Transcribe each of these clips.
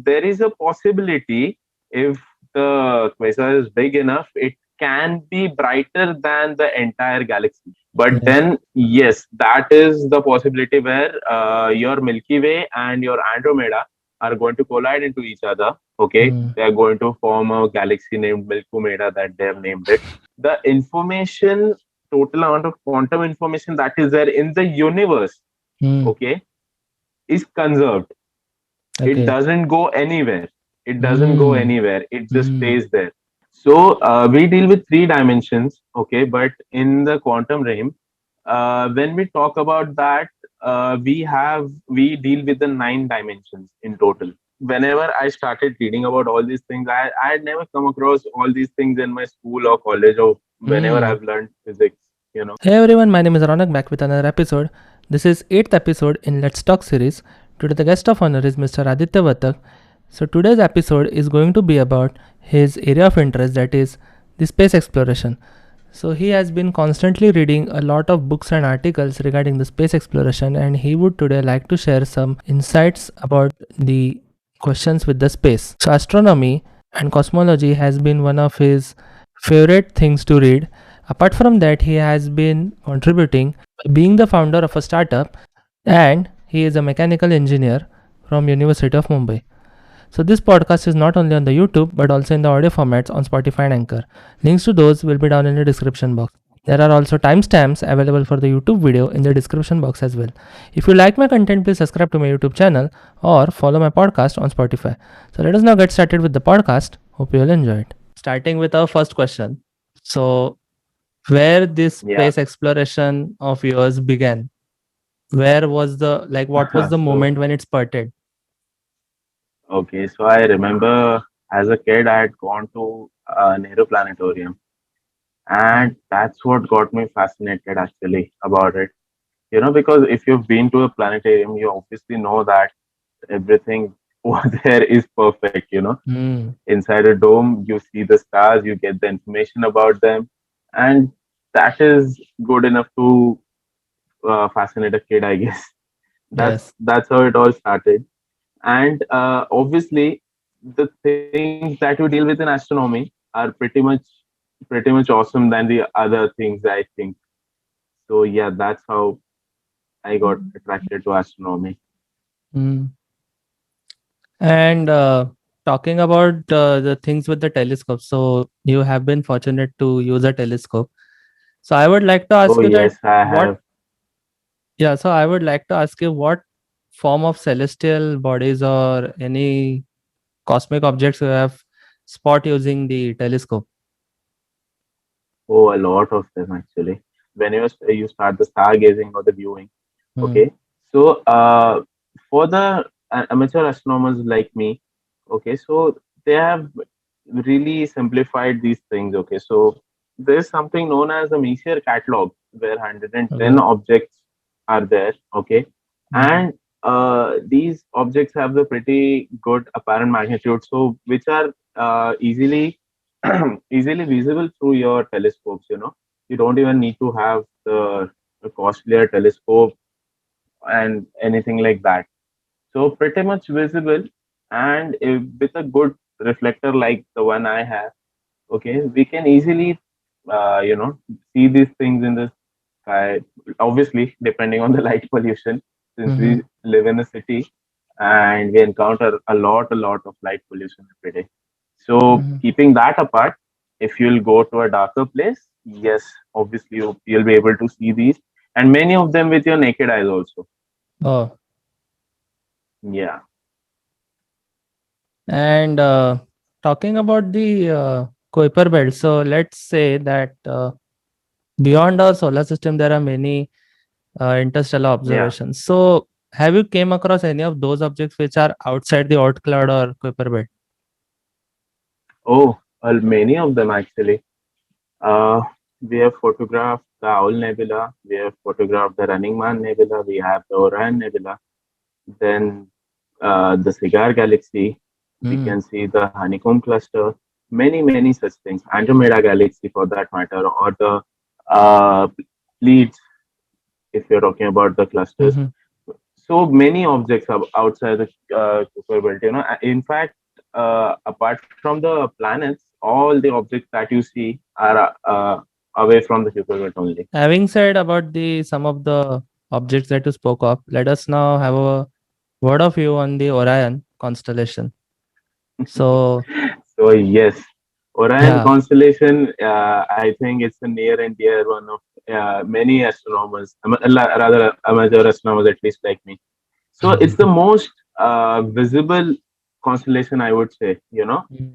there is a possibility, if the quasar is big enough, it can be brighter than the entire galaxy. But Yes. then, yes, that is the possibility where your Milky Way and your Andromeda are going to collide into each other. Okay, Mm. they are going to form a galaxy named Milkumeda that they have named it. The information, total amount of quantum information that is there in the universe, Mm. okay, is conserved. It Okay. doesn't go anywhere. It doesn't go Mm. anywhere. It just Mm. stays there. So we deal with three dimensions, okay, but in the quantum realm, when we talk about that, we deal with the nine dimensions in total. Whenever I started reading about all these things, I had never come across all these things in my school or college or whenever Mm. I've learned physics, you know. Hey everyone, my name is Ronak back with another episode. This is 8th episode in Let's Talk series. Today the guest of honor is Mr. Aditya Vatak. So today's episode is going to be about his area of interest, that is the space exploration. So he has been constantly reading a lot of books and articles regarding the space exploration, and he would today like to share some insights about the questions with the space. So astronomy and cosmology has been one of his favorite things to read. Apart from that, he has been contributing, being the founder of a startup, and he is a mechanical engineer from University of Mumbai. So this podcast is not only on the YouTube but also in the audio formats on Spotify and Anchor. Links to those will be down in the description box. There are also timestamps available for the YouTube video in the description box as well. If you like my content, please subscribe to my YouTube channel or follow my podcast on Spotify. So let us now get started with the podcast. Hope you will enjoy it. Starting with our first question. So, where this Yeah. space exploration of yours began? Where was the, like, what was the So moment when it started? okay, so I remember as a kid I had gone to Nehru Planetarium, Mm. and that's what got me fascinated actually about it. You know, because if you've been to a planetarium, you obviously know that everything over there is perfect. You know, Mm. inside a dome, you see the stars, you get the information about them, and that is good enough to fascinate a kid, I guess. Yes. That's how it all started. And obviously, the things that we deal with in astronomy are pretty much awesome than the other things, I think. So yeah, that's how I got attracted to astronomy. Mm. And talking about the things with the telescope, so you have been fortunate to use a telescope. So I would like to Oh ask you that yes, I what, have. yeah, so I would like to ask you what form of celestial bodies or any cosmic objects you have spot using the telescope. Oh, a lot of them actually. When you start the stargazing or the viewing, Mm. okay. So for the amateur astronomers like me, okay, so they have really simplified these things. Okay, so there's something known as a Messier catalog where 110 Okay. objects are there. Okay, Mm. and these objects have the pretty good apparent magnitude, so which are easily easily visible through your telescopes. You know, you don't even need to have the costlier telescope and anything like that. So pretty much visible, and if, with a good reflector like the one I have, okay, we can easily, see these things in the sky. Obviously, depending on the light pollution, since Mm-hmm. we live in a city and we encounter a lot of light pollution every day. So Mm-hmm. keeping that apart, if you'll go to a darker place, yes, obviously you'll be able to see these, and many of them with your naked eyes also. Oh, Yeah. and talking about the Kuiper belt. So let's say that beyond our solar system, there are many interstellar Yeah. observations. So, have you came across any of those objects which are outside the Oort cloud or Kuiper belt? Oh, well, many of them actually. Uh, we have photographed the Owl Nebula, we have photographed the Running Man Nebula, we have the Orion Nebula, then the Cigar Galaxy, we Mm. can see the Honeycomb Cluster, many such things, Andromeda Galaxy for that matter, or the uh, Pleiades if you're talking about the clusters. Mm-hmm. so many objects are outside the Kuiper belt. In fact, apart from the planets, all the objects that you see are away from the Kuiper belt only. Having said about the some of the objects that you spoke of, let us now have a word of view on the Orion constellation. So So yes, Orion yeah. constellation. I think it's a near and dear one of many astronomers, rather amateur astronomers at least like me. So it's the most visible constellation, I would say. Mm.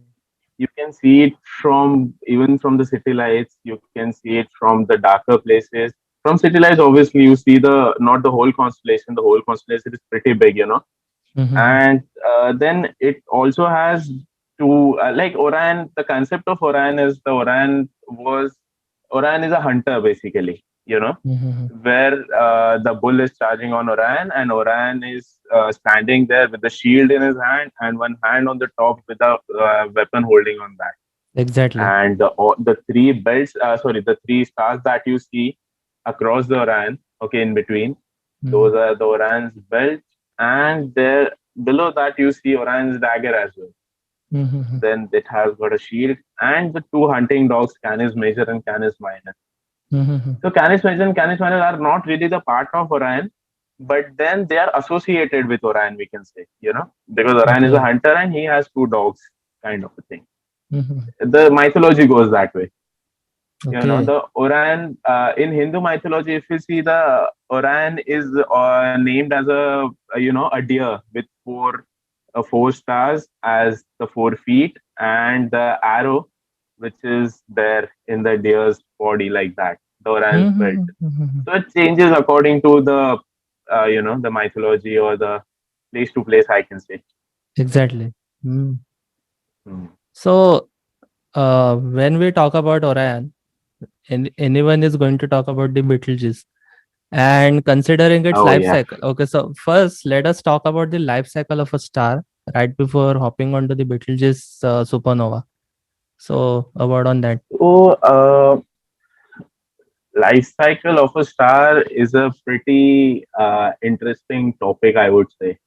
You can see it from even from the city lights. You can see it from the darker places. From city lights, obviously, you see the not the whole constellation. The whole constellation is pretty big. Mhm. And then it also has two like Orion. The concept of Orion is Orion is a hunter basically. Mhm. Where the bull is charging on Orion, and Orion is standing there with the shield in his hand and one hand on the top with a weapon holding on that. Exactly. And the three belts, the three stars that you see across the Orion, okay, in between, those Mhm. are the Orion's belt, and there below that you see Orion's dagger as well. Mhm. Then it has got a shield and the two hunting dogs, Canis Major and Canis Minor. Mhm. So Canis Major and Canis Minor are not really the part of Orion, but then they are associated with Orion, we can say, because Orion is a Okay. hunter and he has two dogs, kind of a thing. Mhm. The mythology goes that way. Okay. The Orion in Hindu mythology, if you see the Orion is named as a deer with four stars as the 4 feet, and the arrow, which is there in the deer's body like that, the Orion's belt. Mhm. Mhm. So it changes according to the mythology or the place to place, I can say. Exactly. Mm. Hmm. So when we talk about Orion, anyone is going to talk about the Betelgeuse. And considering its Oh life yeah. cycle. Okay, so first let us talk about the life cycle of a star right before hopping onto the Betelgeuse supernova. So a word on that. So life cycle of a star is a pretty interesting topic, I would say,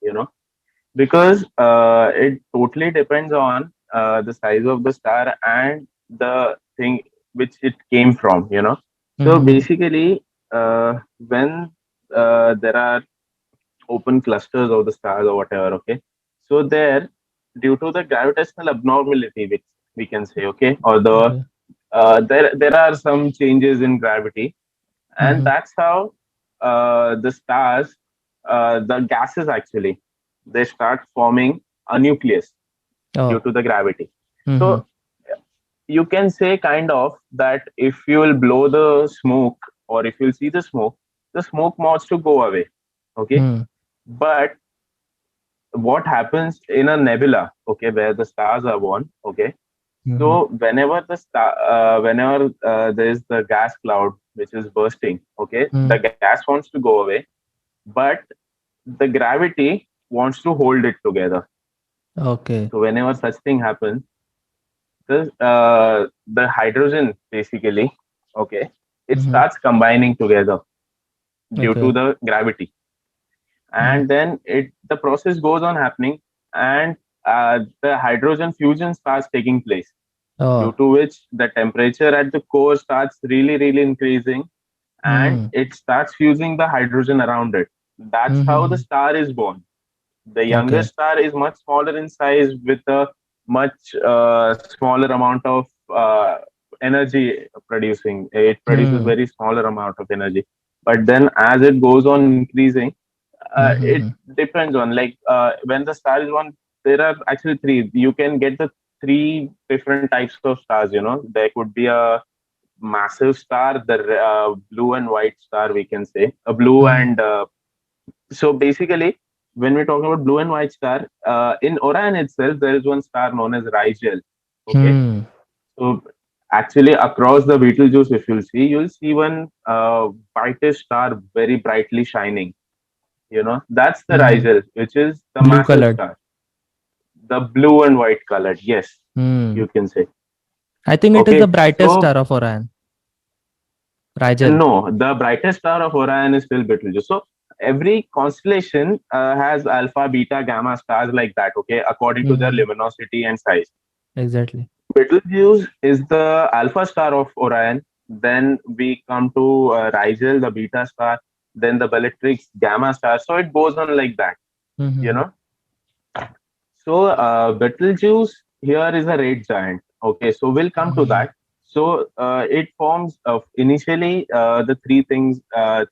because it totally depends on the size of the star and the thing which it came from. So Mm-hmm. basically, when there are open clusters of the stars or whatever, okay, so there, due to the gravitational abnormality, which we can say, okay, or Okay. there are some changes in gravity, and Mm-hmm. that's how the stars, the gases actually, they start forming a nucleus due Oh. to the gravity. Mm-hmm. So you can say kind of that if you will blow the smoke or if you'll see the smoke wants to go away. Okay, Mm-hmm. but what happens in a nebula? Okay, where the stars are born. Okay, Mm-hmm. so whenever there is the gas cloud which is bursting, okay, the gas wants to go away, but the gravity wants to hold it together. Okay. So whenever such thing happens, the hydrogen basically, okay, it Mm-hmm. starts combining together due to Okay. the gravity, Mm-hmm. and then the process goes on happening, and the hydrogen fusion starts taking place, due Oh. to which the temperature at the core starts really, really increasing and Mm-hmm. it starts fusing the hydrogen around it. That's how the Mm-hmm. star is born. The younger Okay. star is much smaller in size with a much smaller amount of energy producing. It produces Mm-hmm. very smaller amount of energy. But then as it goes on increasing, it Mm-hmm. depends on like when the star is born, there are actually three. You can get the three different types of stars. There could be a massive star, the blue and white star, we can say, a blue Mm-hmm. and so basically, when we're talking about blue and white star, in Orion itself, there is one star known as Rigel. Okay, Hmm. so actually across the Betelgeuse, if you'll see one whitish star very brightly shining. That's the Mm-hmm. Rigel, which is the Blue massive colored. star, the blue and white colored. Yes, Hmm. you can say. I think it is the Okay, brightest so star of Orion. Rigel. no, the brightest star of Orion is still Betelgeuse. So every constellation has alpha, beta, gamma stars like that. Okay, according to their Mm-hmm. luminosity and size. Exactly. Betelgeuse is the alpha star of Orion. Then we come to Rigel, the beta star. Then the Bellatrix, gamma star. So it goes on like that. You Mm-hmm. know. So Betelgeuse here is a red giant. Okay, so we'll come to Mm-hmm. that. So it forms of initially the three things,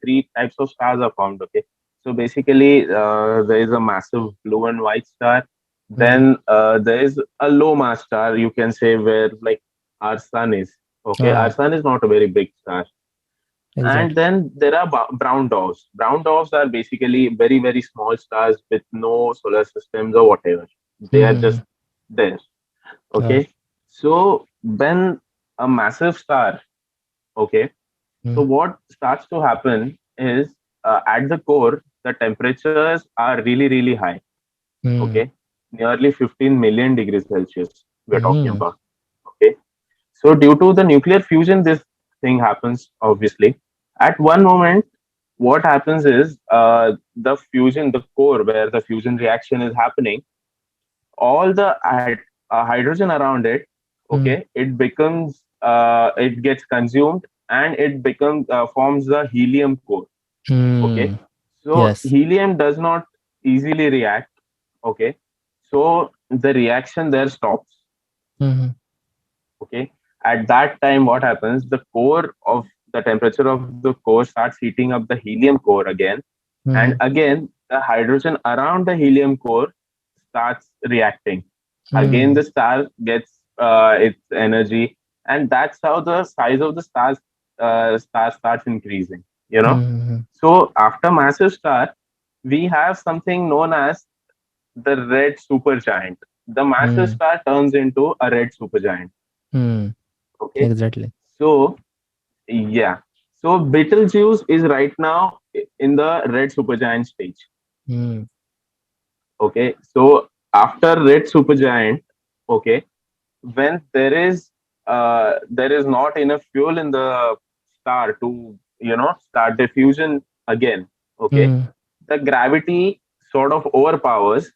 three types of stars are formed. Okay, so basically there is a massive blue and white star. Mm-hmm. Then there is a low mass star, you can say, where like our sun is. Okay, our Ah, sun is not a very big star. And exactly. then there are brown dwarfs. Brown dwarfs are basically very, very small stars with no solar systems or whatever. They are Mm-hmm. just there. Ah. Okay. So when a massive star, okay, so what starts to happen is at the core, the temperatures are really, really high. Mm-hmm. Okay. Nearly 15 million degrees Celsius, we're talking Mm-hmm. about. Okay. So due to the nuclear fusion, this thing happens, obviously. At one moment, what happens is the fusion, the core where the fusion reaction is happening, all the hydrogen around it, okay, it gets consumed and it becomes forms the helium core. Okay, Mm-hmm. so Yes. helium does not easily react. Okay, so the reaction there stops. Mm-hmm. Okay, at that time, what happens? The core of the temperature of the core starts heating up the helium core again, and Mm-hmm. again the hydrogen around the helium core starts reacting. Again, Mm-hmm. the star gets its energy, and that's how the size of the star starts increasing. You know, Mm-hmm. so after massive star, we have something known as the red supergiant. The massive Mm-hmm. star turns into a red supergiant. Mm-hmm. Okay, Exactly. so yeah, so Betelgeuse is right now in the red supergiant stage. Mm-hmm. Okay, so after red supergiant, okay, when there is not enough fuel in the star to start diffusion again. Okay, Mm-hmm. the gravity sort of overpowers,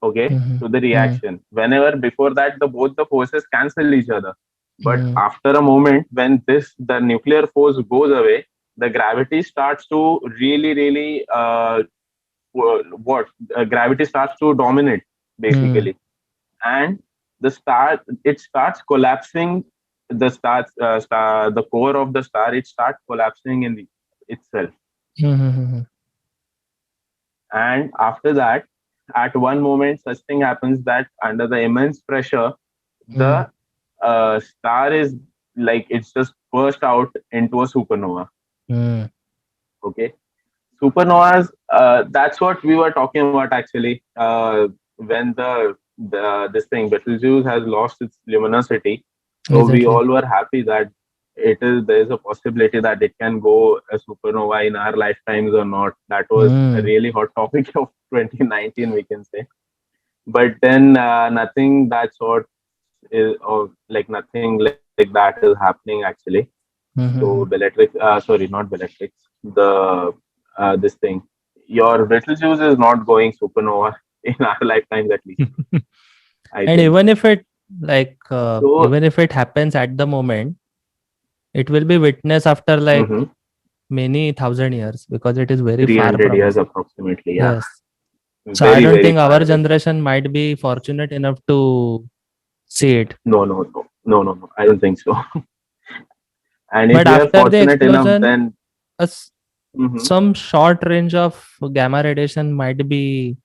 okay, Mm-hmm. to the Mm-hmm. reaction. Whenever before that both the forces cancel each other, but Mm-hmm. after a moment when this the nuclear force goes away, the gravity starts to really what gravity starts to dominate Mm-hmm. basically, and it starts collapsing. The core of the star, it starts collapsing itself. Mm-hmm. And after that, at one moment such thing happens that under the immense pressure, Mm-hmm. the star is like it's just burst out into a supernova. Mm-hmm. Okay, supernovas, that's what we were talking about actually. When the this thing Betelgeuse has lost its luminosity, so we Exactly. all were happy that there is a possibility that it can go a supernova in our lifetimes or not. That was a Mm-hmm. really hot topic of 2019, we can say. But then nothing that sort is, or like nothing like that is happening actually. So Mm-hmm. Bellatrix, sorry, not Bellatrix, the this thing, your Betelgeuse is not going supernova in our lifetimes at least. I And think. even if it So even if it happens at the moment, it will be witnessed after like mhm, many thousand years because it is very far 300 from years us. approximately. Yeah, Yes. So I very don't very think far our away. generation might be fortunate enough to see it. No. I don't think so. And if But we are after the fortunate enough, explosion, then mhm. some short range of gamma radiation might be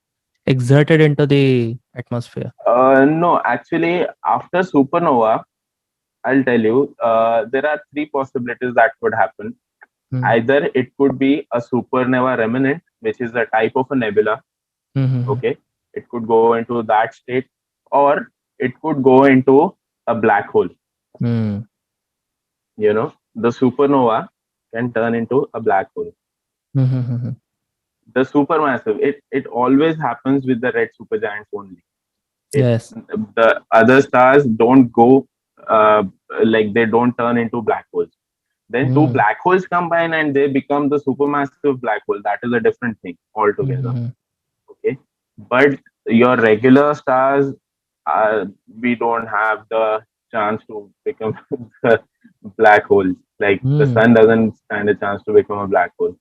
exerted into the atmosphere. No, actually, after supernova, I'll tell you, there are three possibilities that could happen. Hmm. Either it could be a supernova remnant, which is a type of a nebula. Hmm. Okay, it could go into that state, or it could go into a black hole. Hmm. The supernova can turn into a black hole. Hmm. Hmm. The supermassive, it always happens with the red supergiants only. It Yes. The other stars don't go uh, like they don't turn into black holes. Then two Mm. black holes combine and they become the supermassive black hole. That is a different thing altogether. Mhm. Okay, but your regular stars, uh, we don't have the chance to become the black holes. Like the Mm. sun doesn't stand a chance to become a black hole.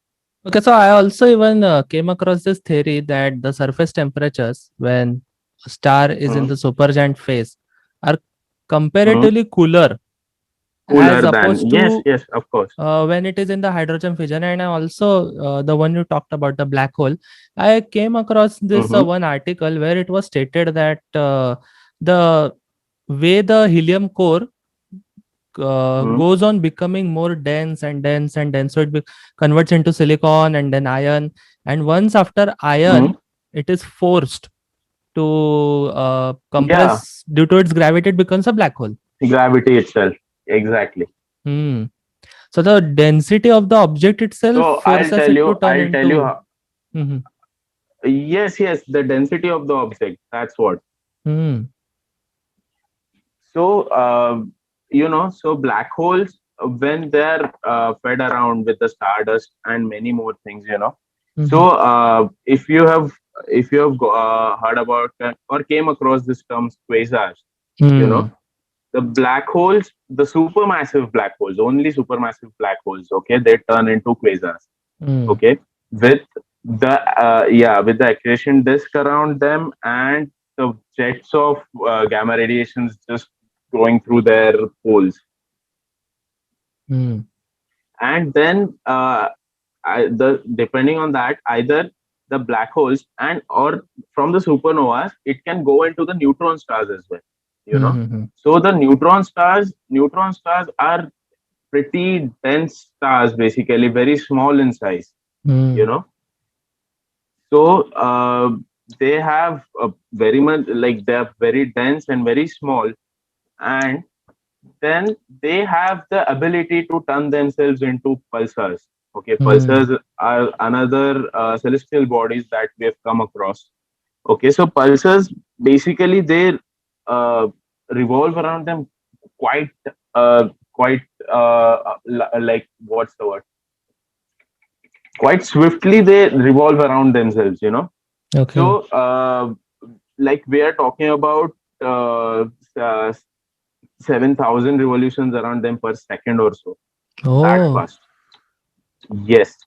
Okay, so I also even came across this theory that the surface temperatures when a star is in Hmm. the supergiant phase are Hmm. comparatively cooler as Cooler than, opposed yes, to yes, of course. when it is in the hydrogen fission. And I also the one you talked about, the black hole, I came across this Hmm. one article where it was stated that the way the helium core Hmm. goes on becoming more dense and dense and dense, so it converts into silicon and then iron, and once after Hmm. iron it is forced to Yeah, compress due to its gravity, it becomes a black hole. gravity itself. Exactly. Hmm. So the density of the object itself So forces it to turn I'll tell you into. how, Mhm. yes, yes, the density of the object. That's what. Hmm. So, so black holes, when they're fed around with the stardust and many more things, Mhm. So, if you have heard about or came across this term quasars, you know, Hmm. the black holes, the supermassive black holes, only supermassive black holes, okay, they turn into quasars, Hmm. okay, with with the accretion disk around them and the jets of gamma radiations just going through their poles. Hmm. And then the depending on that, either the black holes and or from the supernovas, it can go into the neutron stars as well, you Hmm. know. Hmm. So the neutron stars are pretty dense stars, basically very small in size, you Hmm. know. So they have a very much, like, they are very dense and very small, and then they have the ability to turn themselves into pulsars. Okay, Hmm. pulsars are another celestial bodies that we have come across. Okay, so pulsars basically they uh, revolve around them quite quite like, what's the word? Quite swiftly they revolve around themselves. Okay. So like we are talking about uh, uh, 7,000 revolutions around them per second or so. That Oh. fast. Yes,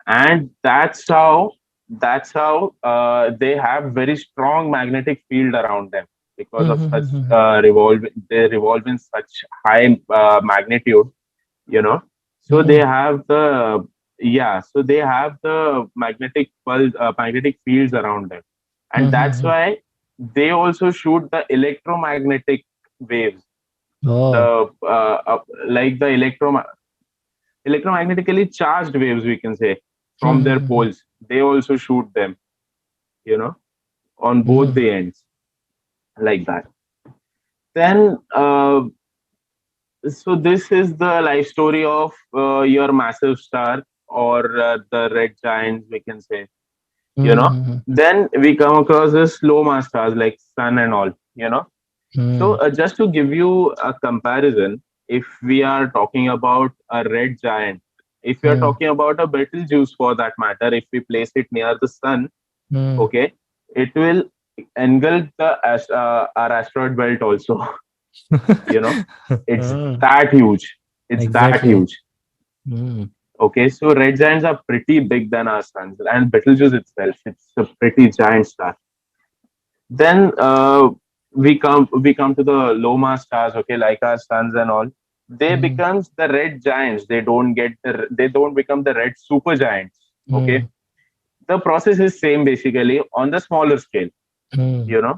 and that's how they have very strong magnetic field around them because Hmm. of Hmm. such Hmm. Hmm. they revolve in such high magnitude. You know, so they Hmm. have the so they have the magnetic fields around them, and Hmm. that's Hmm. why they also shoot the electromagnetic waves, Oh. the like the electromagnetically charged waves, we can say, Hmm. from Hmm. their Hmm. poles. They also shoot them, you know, on both Hmm. the ends, like that. Then, so this is the life story of your massive star, or the red giants, we can say, you know. Hmm. Then we come across the slow mass stars like sun and all. So, Hmm. just to give you a comparison, if we are talking about a red giant, if we are Hmm. talking about a Betelgeuse for that matter, if we place it near the sun, Hmm. okay, it will engulf our asteroid belt also. you know, it's Hmm. that huge. It's that Exactly. huge. Hmm. Okay, so red giants are pretty big than our suns, and Betelgeuse itself, it's a pretty giant star. Then we come to the low mass stars, okay, like our suns and all. They Hmm. becomes the red giants. They don't become the red super giants. Okay, Hmm. the process is same basically on the smaller scale. Hmm. You know,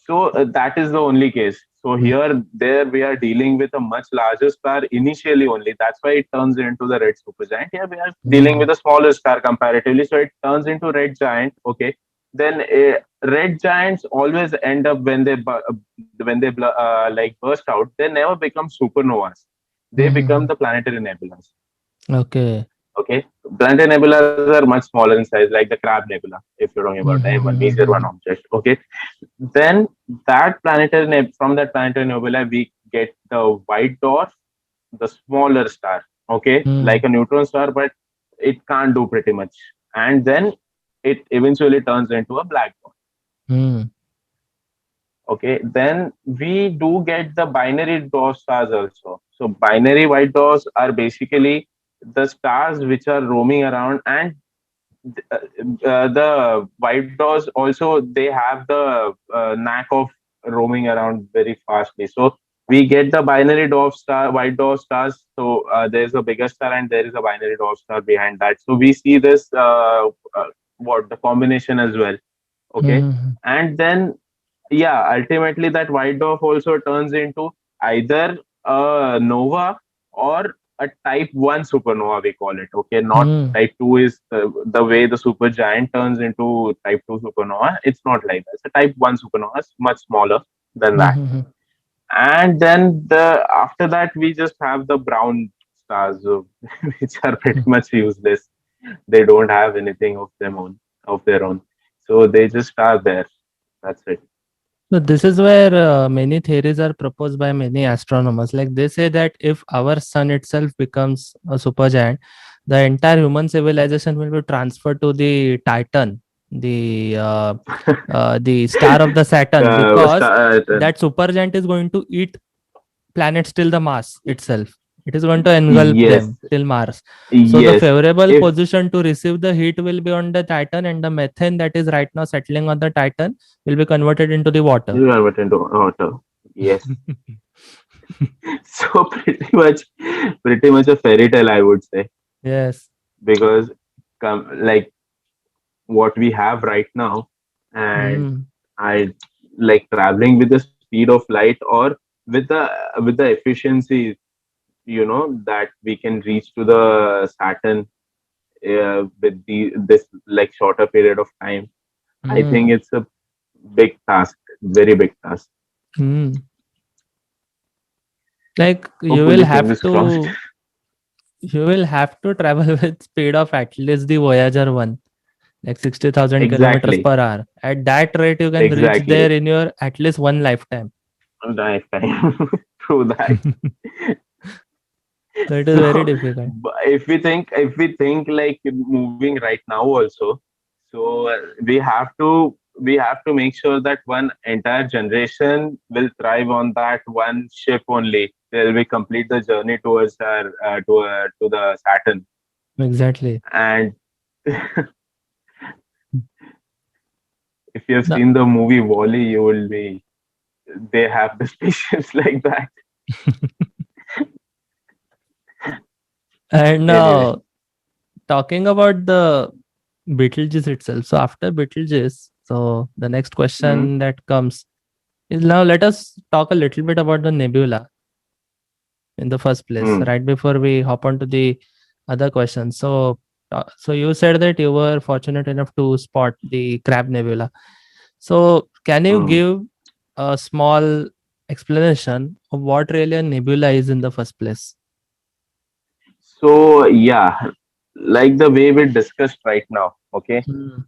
so that is the only case. So Hmm. here, there we are dealing with a much larger star initially only. That's why it turns into the red supergiant. Here we are dealing Hmm. with a smaller star comparatively, so it turns into red giant. Okay, then red giants always end up when they like burst out. They never become supernovas. They become Hmm. the planetary nebulas. Okay. Okay, planetary nebulas are much smaller in size, like the Crab Nebula, if you're talking about Hmm. the Hmm. M1 Hmm. Major One Hmm. object. Okay, then from that planetary nebula we get the white dwarf, the smaller star, okay, like Hmm. a neutron star, but it can't do pretty much. And then it eventually turns into a black hole. Hmm. Okay, then we do get the binary dwarf stars also. So binary white dwarfs are basically the stars which are roaming around, and uh, the white dwarfs also, they have the knack of roaming around very fastly. So we get the binary dwarf star, white dwarf stars. So there's a bigger star and there is a binary dwarf star behind that. So we see this what the combination as well. Okay, Hmm. and then yeah, ultimately that white dwarf also turns into either a nova or a type 1 supernova, we call it. Okay, not Hmm. type 2 is the way the supergiant turns into type 2 supernova. It's not like that. It's a type 1 supernova. It's much smaller than Hmm. that. Hmm. And then the after that we just have the brown stars, which are pretty Hmm. much useless. They don't have anything of their own. So they just are there. That's it. So this is where many theories are proposed by many astronomers. Like they say that if our sun itself becomes a supergiant, the entire human civilization will be transferred to the Titan, the star of the Saturn, because that supergiant is going to eat planets till the Mars itself. It is going to engulf Yes, them till Mars. So the yes. favorable If position to receive the heat will be on the Titan, and the methane that is right now settling on the Titan will be converted into the water. you are into auto, yes. So pretty much a fairy tale, I would say, Yes. because like what we have right now, and Mm. I like traveling with the speed of light, or with the efficiency, that we can reach to the Saturn with this like shorter period of time. I think Mm. it's a big task, very big task. Mm. Like Hopefully, fingers crossed. you will have to travel with speed of at least the Voyager one, like 60,000 kilometers Exactly, per hour. At that rate, you can reach there exactly. in your at least one lifetime. Lifetime. True that. So it is very So, difficult. if we think like moving right now also, so we have to make sure that one entire generation will thrive on that one ship only till we complete the journey towards our to the Saturn. Exactly. And if you have No. seen the movie Wally, you will be they have the spaceships like that. And Anyway. talking about the Betelgeuse itself. So after Betelgeuse, so the next Hmm. question that comes is, now let us talk a little bit about the nebula in the first place, Hmm. right before we hop on to the other questions. So you said that you were fortunate enough to spot the Crab Nebula. So can you Hmm. give a small explanation of what really a nebula is in the first place? So yeah, like the way we discussed right now, okay, Mm.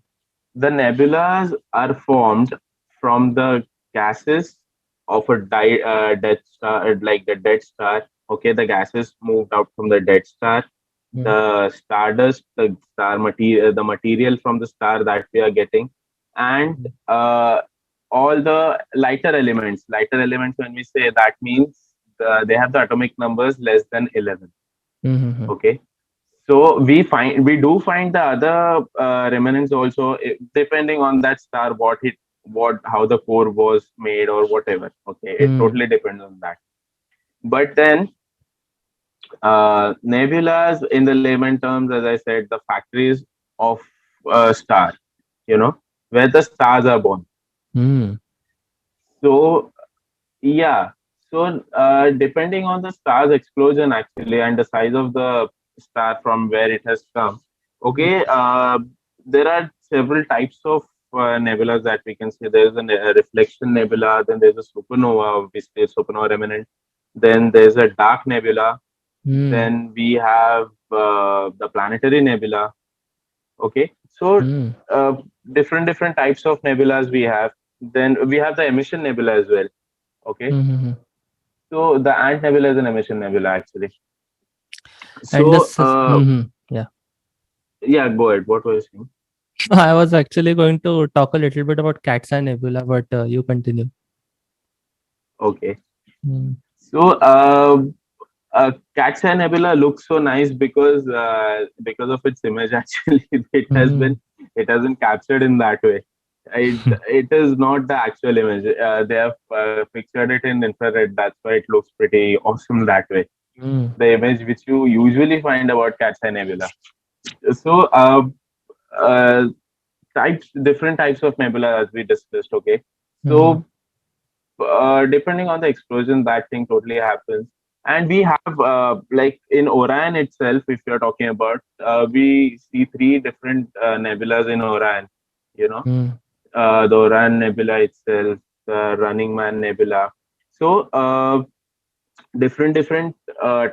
the nebulas are formed from the gases of a dead star, like the dead star. Okay, the gases moved out from the dead star. Mm. The stardust, the star material, the material from the star that we are getting, and all the lighter elements. Lighter elements, when we say that means they have the atomic numbers less than 11. Mm. Okay, so we do find the other remnants also, depending on that star, what how the core was made or whatever. Okay, it Mm. totally depends on that. But then nebulas, in the layman terms, as I said, the factories of a star, where the stars are born. Mm. So yeah, so depending on the star's explosion actually and the size of the star from where it has come, okay, there are several types of nebulas that we can see. There's a reflection nebula, then there's a supernova, obviously a supernova remnant, then there's a dark nebula, Mm. then we have the planetary nebula. Okay, so Mm. uh, different types of nebulas we have. Then we have the emission nebula as well. Okay, Mm. So the Ant Nebula is an emission nebula actually. And So this is, mhm, yeah. yeah, go ahead. What were you saying? I was actually going to talk a little bit about Cat's Eye Nebula, but you continue. Okay. Mm, So Cat's Eye Nebula looks so nice because of its image. Actually, mm, it has been captured in that way. It is not the actual image. They have pictured it in infrared. That's why it looks pretty awesome that way. mm, The image which you usually find about Cat's Eye Nebula. So uh, different types of nebula as we discussed. Okay, mhm, so depending on the explosion, that thing totally happens. And we have like in Orion itself, if you're talking about, we see three different nebulas in Orion. You know, mm, the Orion Nebula itself, the Running Man Nebula. So different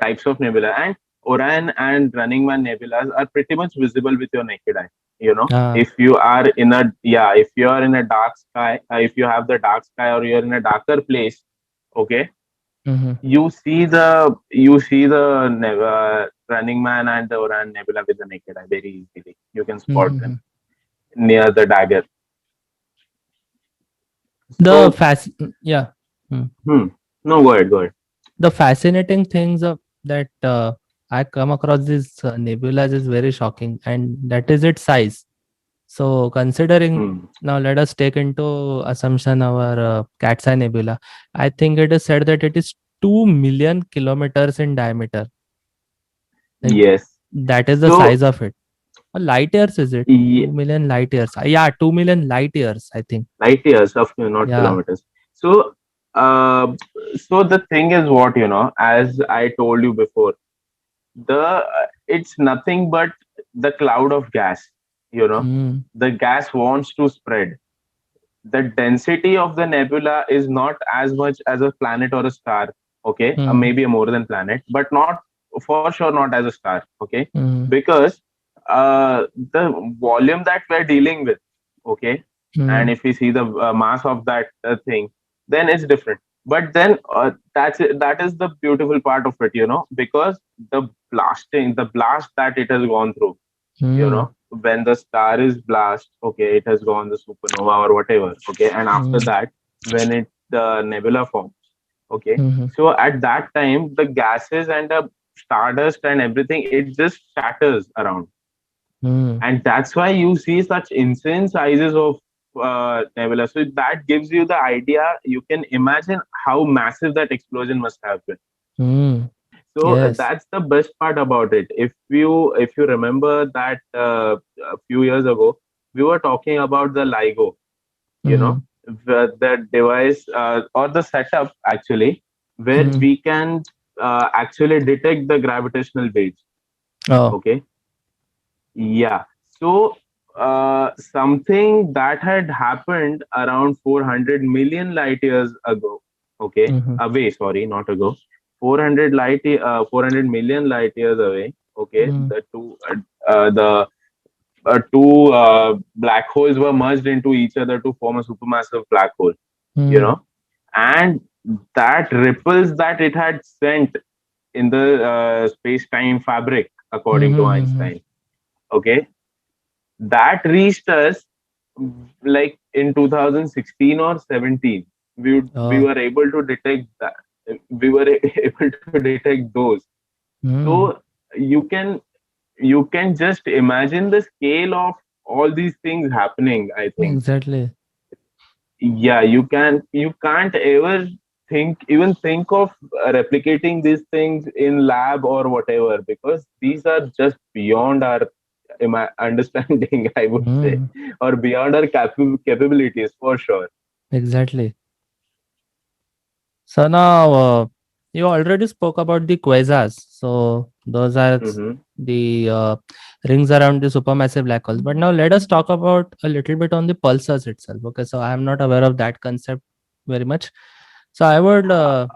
types of nebula, and Orion and Running Man nebulas are pretty much visible with your naked eye. You know, ah, if you are in a if you are in a dark sky, if you have the dark sky or you're in a darker place, okay, mhm, you see the Running Man and the Orion Nebula with the naked eye very easily. You can spot them mhm. near the dagger. The So, fas yeah. Mm. hmm, no, go ahead, go ahead. The fascinating things of that I come across these nebulas is very shocking, and that is its size. So considering, Hmm. now let us take into assumption our Cat's Eye Nebula. I think it is said that it is 2 million kilometers in diameter. Like Yes. that is the So, size of it. Light years is it? ye- 2 million light years. Yeah, 2 million light years, I think. light years of not Yeah. kilometers. So, uh, so the thing is what, as I told you before, the it's nothing but the cloud of gas. You know, Mm, the gas wants to spread. The density of the nebula is not as much as a planet or a star. Okay, mm, maybe a more than planet, but not for sure not as a star. Okay, mm, because the volume that we're dealing with. Okay, and mm, if we see the mass of that thing, then it's different. But then that is the beautiful part of it, because the blast that it has gone through, mm, when the star is blast, okay, it has gone the supernova or whatever, okay, and after mm, that, when the nebula forms, okay, mm, so at that time the gases and the stardust and everything, it just shatters around, mm, and that's why you see such insane sizes of nebula. So that gives you the idea. You can imagine how massive that explosion must have been. mm. So Yes. that's the best part about it. If you remember that a few years ago, we were talking about the LIGO, you know, Mm, the device or the setup actually, where mm. we can actually detect the gravitational waves. Oh. Okay, yeah. So something that had happened around 400 million light years ago. Okay, Mhm, away. Sorry, not ago. 400 million light years away. Okay, mm, the two black holes were merged into each other to form a supermassive black hole. You mm, know, and that ripples that it had sent in the space-time fabric, according to mhm, mhm. Einstein. Okay, that reached us like in 2016 or 17. We Oh. were able to detect that. We were able to detect those. Mm, So you can you can just imagine the scale of all these things happening. I think, exactly. yeah, you can't ever think of replicating these things in lab or whatever, because these are just beyond our understanding, I would say, Mm, or beyond our capabilities for sure. exactly. So now you already spoke about the quasars. So those are Hmm. the rings around the supermassive black holes. But now let us talk about a little bit on the pulsars itself. Okay, so I am not aware of that concept very much. So I would uh,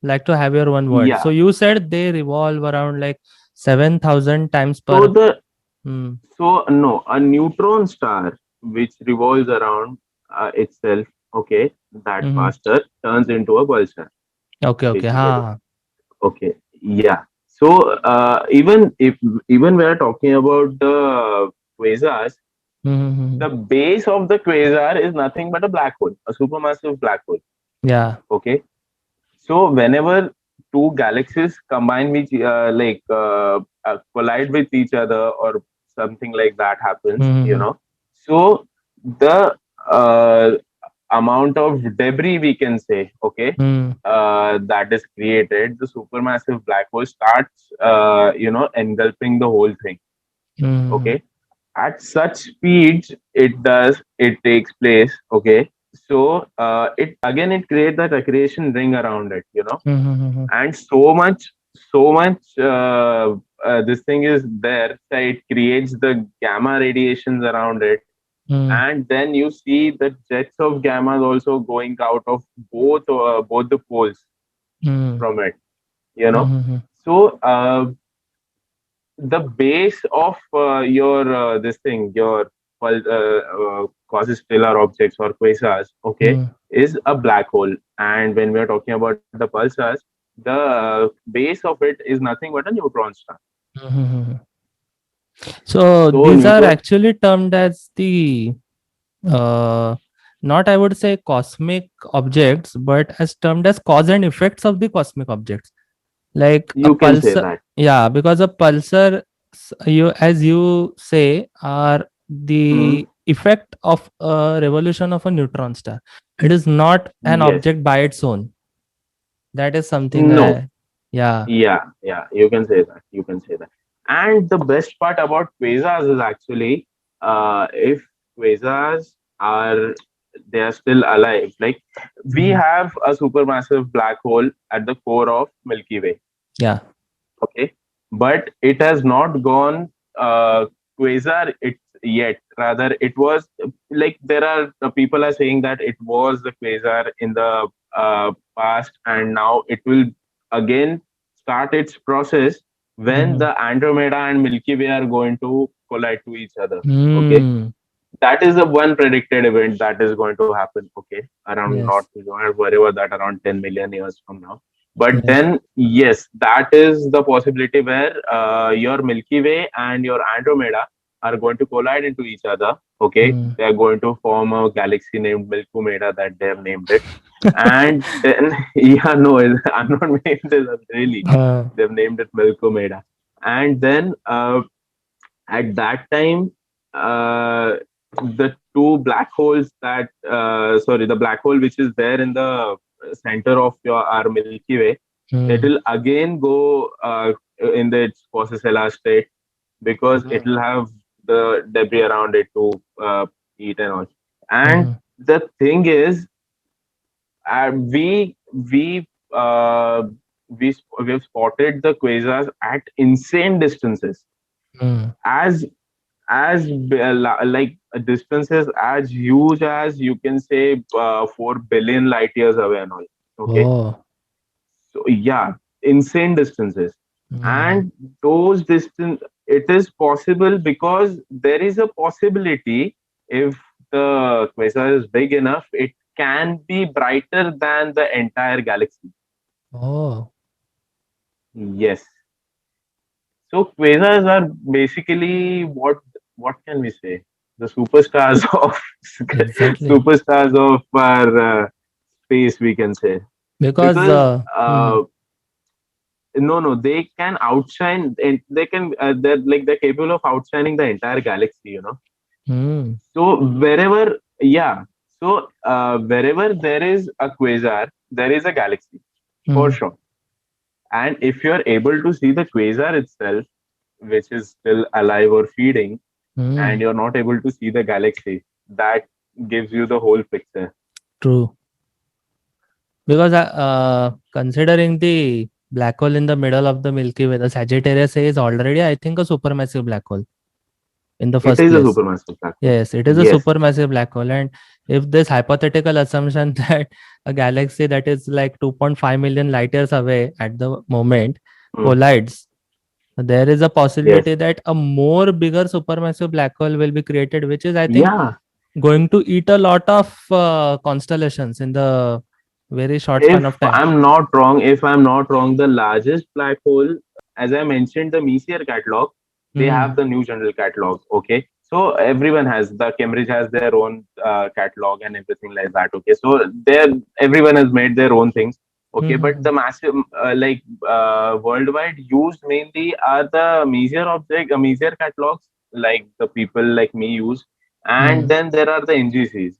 like to have your one word. So yeah, you said they revolve around like 7,000 times so per. the Hmm. no, a neutron star which revolves around itself, okay, that Mm-hmm. faster turns into a pulsar. Okay, okay. basically. हाँ. Okay, yeah. So even we are talking about the quasars, Mm-hmm. the base of the quasar is nothing but a black hole, a supermassive black hole. Yeah. Okay, so whenever two galaxies combine with collide with each other or something like that happens, Mm-hmm. so the uh, amount of debris we can say, okay, that is created, the supermassive black hole starts, engulfing the whole thing. Mm-hmm. Okay, at such speeds it takes place. Okay, so it creates that accretion ring around it, Mm-hmm. and so much this thing is there that it creates the gamma radiations around it, and then you see the jets of gamma also going out of both the poles Mm-hmm. from it, you know Mm-hmm. so the base of your this thing your quasi-stellar objects or quasars, okay, is a black hole. And when we are talking about the pulsars, the base of it is nothing but a neutron star. Mm-hmm. So So these are neutron, actually termed as the uh, not I would say cosmic objects, but as termed as cause and effects of the cosmic objects. Like a you can say pulsar, that. yeah, because a pulsar, you as you say, are Hmm. the effect of a revolution of a neutron star. It is not an Yes. object by its own. That is something No. I, yeah. Yeah, you can say that. You can say that. And the best part about quasars is actually, if quasars are they are still alive. Like, we Mhm. have a supermassive black hole at the core of Milky Way. Yeah. Okay, but it has not gone quasar it yet. Rather, it was like there are people are saying that it was the quasar in the past, and now it will again start its process when Mhm. the Andromeda and Milky Way are going to collide to each other. Okay, Mm. that is the one predicted event that is going to happen. Okay, around, not Yes. we don't have to worry about that, around 10 million years from now. But Yes. then yes, that is the possibility where your Milky Way and your Andromeda are going to collide into each other. Okay, Mm. they are going to form a galaxy named Milkumeda, that they have named it. And then yeah, no, I'm not making this up, really. Uh, They've named it Milkumeda. And then at that time, uh, the two black holes that sorry, the black hole which is there in the center of your our Milky Way, it mm. will again go in the its quasi-stellar state, because it Mm. will have the debris around it to eat and all. And Mhm. the thing is, we uh, we've spotted the quasars at insane distances, Mm. as like distances as huge as, you can say, 4 billion light years away and all. Okay, Oh. so yeah, insane distances. Mm. And those distance, it is possible because there is a possibility, if the quasar is big enough, it can be brighter than the entire galaxy. Oh. Yes. So quasars are basically, what can we say? The superstars of Exactly. superstars of our space, we can say. Because Because no, they can outshine, and they can they're capable of outshining the entire galaxy. mm. So wherever, yeah. So wherever there is a quasar, there is a galaxy for Mm. sure. And if you're able to see the quasar itself, which is still alive or feeding, and Mm. you're not able to see the galaxy, that gives you the whole picture. True. Because considering the black hole in the middle of the Milky Way, the Sagittarius A is already, I think, a supermassive black hole in the It first is a place. supermassive black hole. Yes, it is a Yes. supermassive black hole. And if this hypothetical assumption that a galaxy that is like 2.5 million light years away at the moment Mm. collides, there is a Yes. possibility that a more bigger supermassive black hole will be created, which is, I think, Yeah. going to eat a lot of constellations in the very short span If of time. I'm not wrong, the largest black hole, as I mentioned, the Messier catalog, they Hmm. have the New General catalog. Okay, so everyone has the Cambridge has their own catalog and everything like that. Okay, so there everyone has made their own things. Okay, but Hmm. the massive worldwide used mainly are the Messier catalogs, like the people like me use, and Hmm. then there are the NGCs.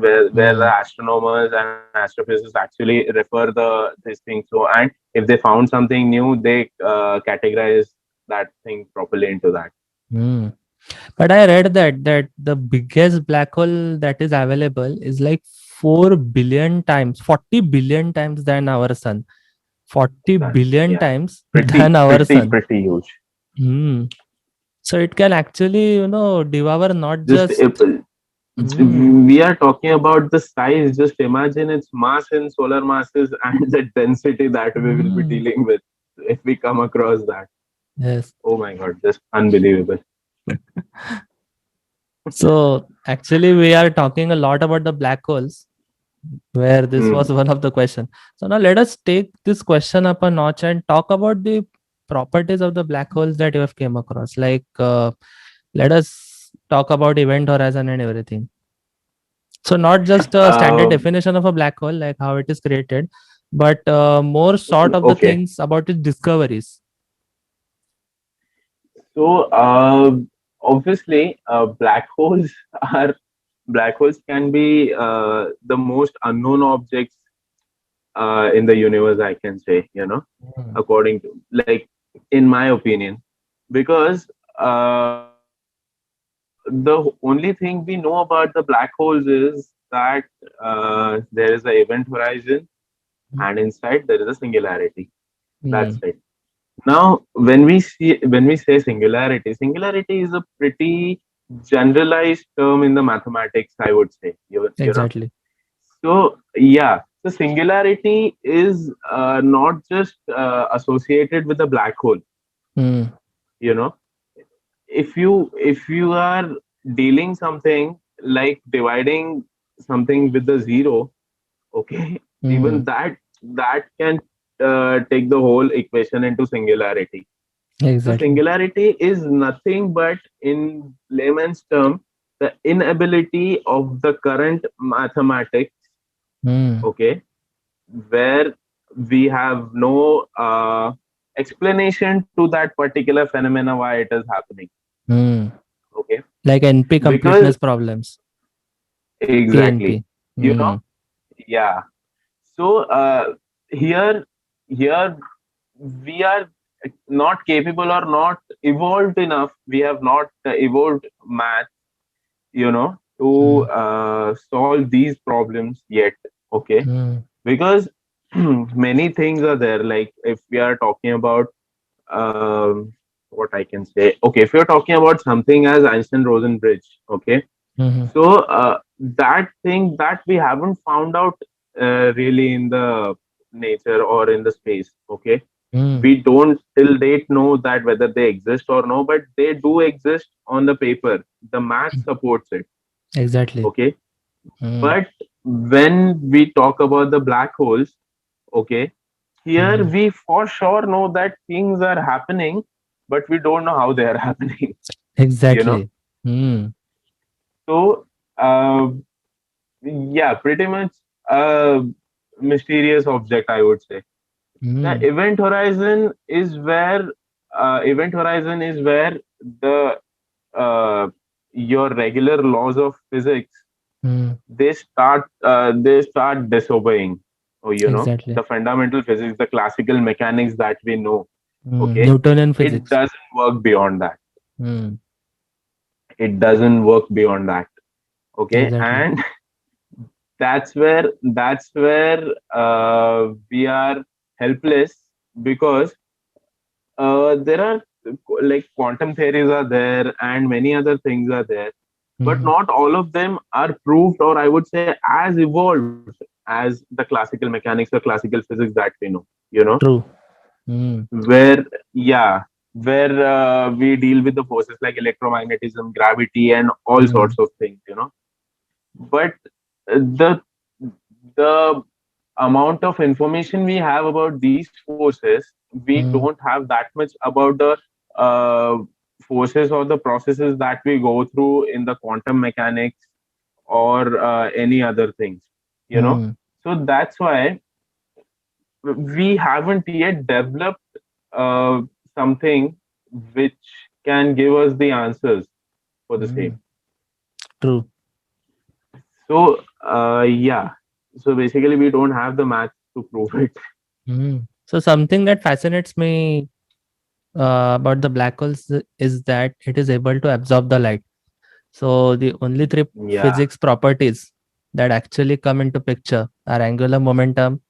Where the Hmm. astronomers and astrophysicists actually refer this thing. So, and if they found something new, they categorize that thing properly into that. Hmm. But I read that the biggest black hole that is available is like 4 billion times, 40 billion times than our sun. 40 Sun, billion yeah, times pretty, than our pretty, sun. pretty huge. Hmm. So it can actually, devour not Just just. Hmm. we are talking about the size. Just imagine its mass in solar masses and the density that we will be Hmm. dealing with if we come across that. Yes. Oh my God, just unbelievable. So actually, we are talking a lot about the black holes, where this was Mm. one of the question. So now let us take this question up a notch and talk about the properties of the black holes that you have came across. Like, let us talk about event horizon and everything. So not just a standard Um, definition of a black hole, like how it is created, but more sort of the okay. things about its discoveries. So obviously, are black holes can be the most unknown objects in the universe. I can say, Mm. according to like in my opinion, because the only thing we know about the black holes is that there is an event horizon, and inside there is a singularity. That's Mm. it. Now, when we say singularity is a pretty generalized term in the mathematics, I would say. You know. Exactly. So yeah, the singularity is not just associated with a black hole. Mm. You know, if you are dealing something like dividing something with the zero, okay, even Mm. that can take the whole equation into singularity. So Exactly. singularity is nothing but, in layman's term, the inability of the current mathematics, Mm. okay, where we have no explanation to that particular phenomena why it is happening. Mm. Okay, Like NP because completeness problems. exactly, PNP. you know, Mm. yeah. So here, here we are not capable or not evolved enough. We have not evolved math, to Mm. solve these problems yet. Okay, Mm. because many things are there. Like if we are talking about um, what I can say. Okay, if you're talking about something as Einstein-Rosen bridge, okay, Mhm. so that thing that we haven't found out really in the nature or in the space. Okay, Mm. we don't till date know that whether they exist or no, but they do exist on the paper. The math supports it. Exactly. Okay, Mm. but when we talk about the black holes, okay, here Mm. we for sure know that things are happening, but we don't know how they are happening. you know Exactly. Mm. so uh, yeah, pretty much a mysterious object, I would say. The Mm. event horizon is where the uh, your regular laws of physics, Mm. they start disobeying. Or Exactly. the fundamental physics, the classical mechanics that we know. Mm. Okay, Newtonian it physics. doesn't work beyond that. Mm. It doesn't work beyond that. Okay, Exactly. and that's where we are helpless, because there are like quantum theories are there and many other things are there, but Mm. not all of them are proved, or I would say as evolved as the classical mechanics or classical physics that we know. True. Mm. Where yeah, where we deal with the forces like electromagnetism, gravity, and all Mm. sorts of things. But the the amount of information we have about these forces, we Mm, don't have that much about the uh, forces or the processes that we go through in the quantum mechanics or any other things, you know. mm, So that's why we haven't yet developed uh, something which can give us the answers for the same. mm. True. So, yeah. So basically, we don't have the math to prove it. Mm. So something that fascinates me about the black holes is that it is able to absorb the light. So the only three Yeah. physics properties that actually come into picture are angular momentum,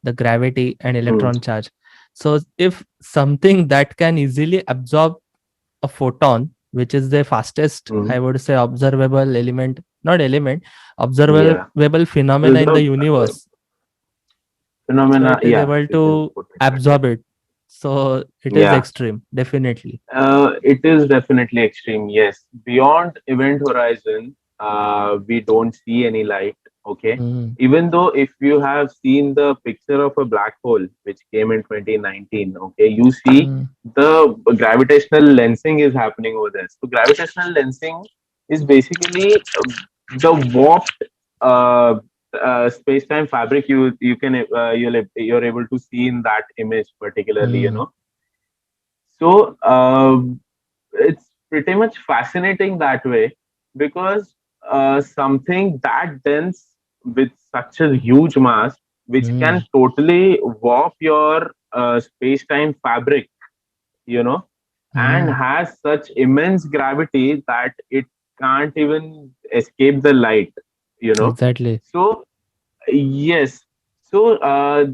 the gravity, and Hmm. electron charge. So if something that can easily absorb a photon, which is the fastest, Hmm. I would say, observable element, not element, Yeah. observable Well, phenomena in the the universe. So phenomena, it is yeah, able we can to put it that way. absorb it. So it is Yeah. extreme, definitely. It is definitely extreme. Yes. Beyond event horizon, we don't see any light. Okay. Mm, Even though if you have seen the picture of a black hole which came in 2019, okay, you see mm, the gravitational lensing is happening over there. So gravitational lensing is basically the warped uh, space-time fabric you can you're able to see in that image particularly. You mm, know, so it's pretty much fascinating that way because something that dense with such a huge mass, which can mm, totally warp your space-time fabric, you know, and mm. has such immense gravity that it can't even escape the light, you know. Exactly. So yes. So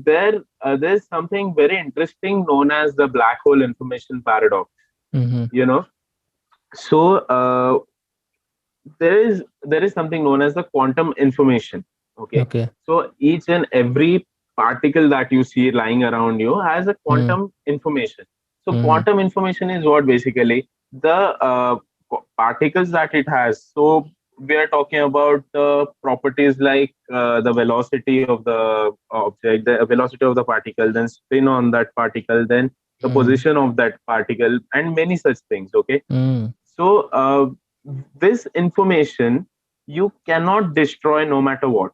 there's something very interesting known as the black hole information paradox. Mm-hmm. You know, so there is something known as the quantum information. Okay, Okay. so each and every particle that you see lying around you has a Mm, quantum information. So mm, quantum information is what basically the particles that it has. So we are talking about the properties like the velocity of the object, the velocity of the particle, then spin on that particle, then the mm, position of that particle, and many such things. Okay, mm, so this information you cannot destroy no matter what.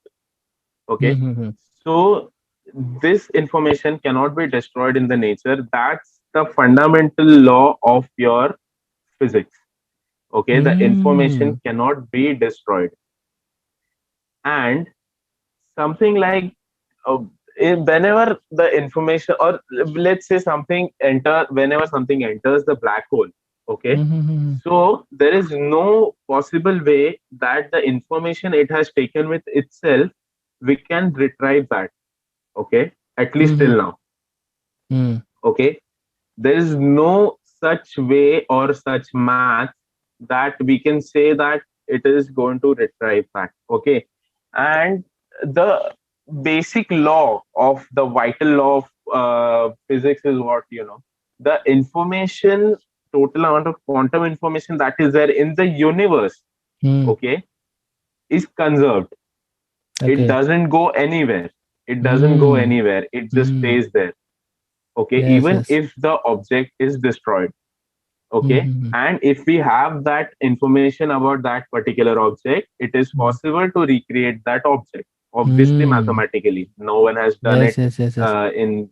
Okay, mm, so this information cannot be destroyed in the nature. That's the fundamental law of your physics. Okay, the information mm, cannot be destroyed, and something like uh, whenever the information, or let's say something enter whenever something enters the black hole. Okay, mm, so there is no possible way that the information it has taken with itself we can retrieve that. Okay, at least till mm, now. mm, Okay, there is no such way or such math that we can say that it is going to retrieve that. Okay, and the basic law of the vital law of physics is what, you know, the information, total amount of quantum information that is there in the universe, mm. okay, is conserved. It Okay. doesn't go anywhere. It doesn't go Mm, anywhere. It just mm. stays there. Okay, Yes, even yes. if the object is destroyed. Okay, Mm, and if we have that information about that particular object, it is mm, possible to recreate that object, obviously mm. mathematically. No one has done Yes, it yes, yes, yes. in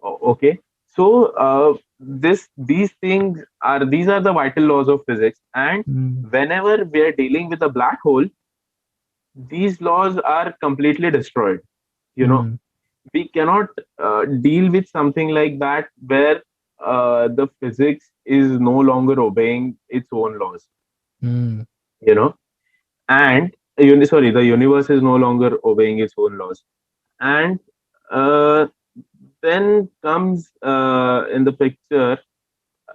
okay. So these things are, these are the vital laws of physics, and Mm, whenever we are dealing with a black hole, these laws are completely destroyed. You know, mm, we cannot deal with something like that where the physics is no longer obeying its own laws. mm, You know, and sorry, the universe is no longer obeying its own laws, and uh, then comes in the picture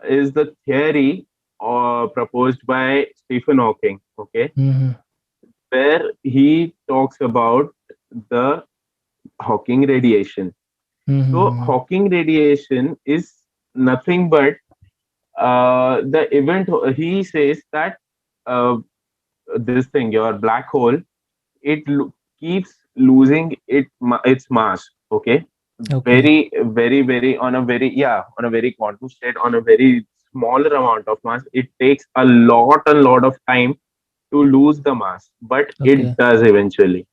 is the theory proposed by Stephen Hawking. Okay, mm, where he talks about the Hawking radiation. So mm, Hawking radiation is nothing but the event. He says that uh, this thing, your black hole, it keeps losing its mass. Okay, Okay. very on a very, yeah, on a very quantum state, on a very smaller amount of mass, it takes a lot of time to lose the mass, but it Okay. does eventually.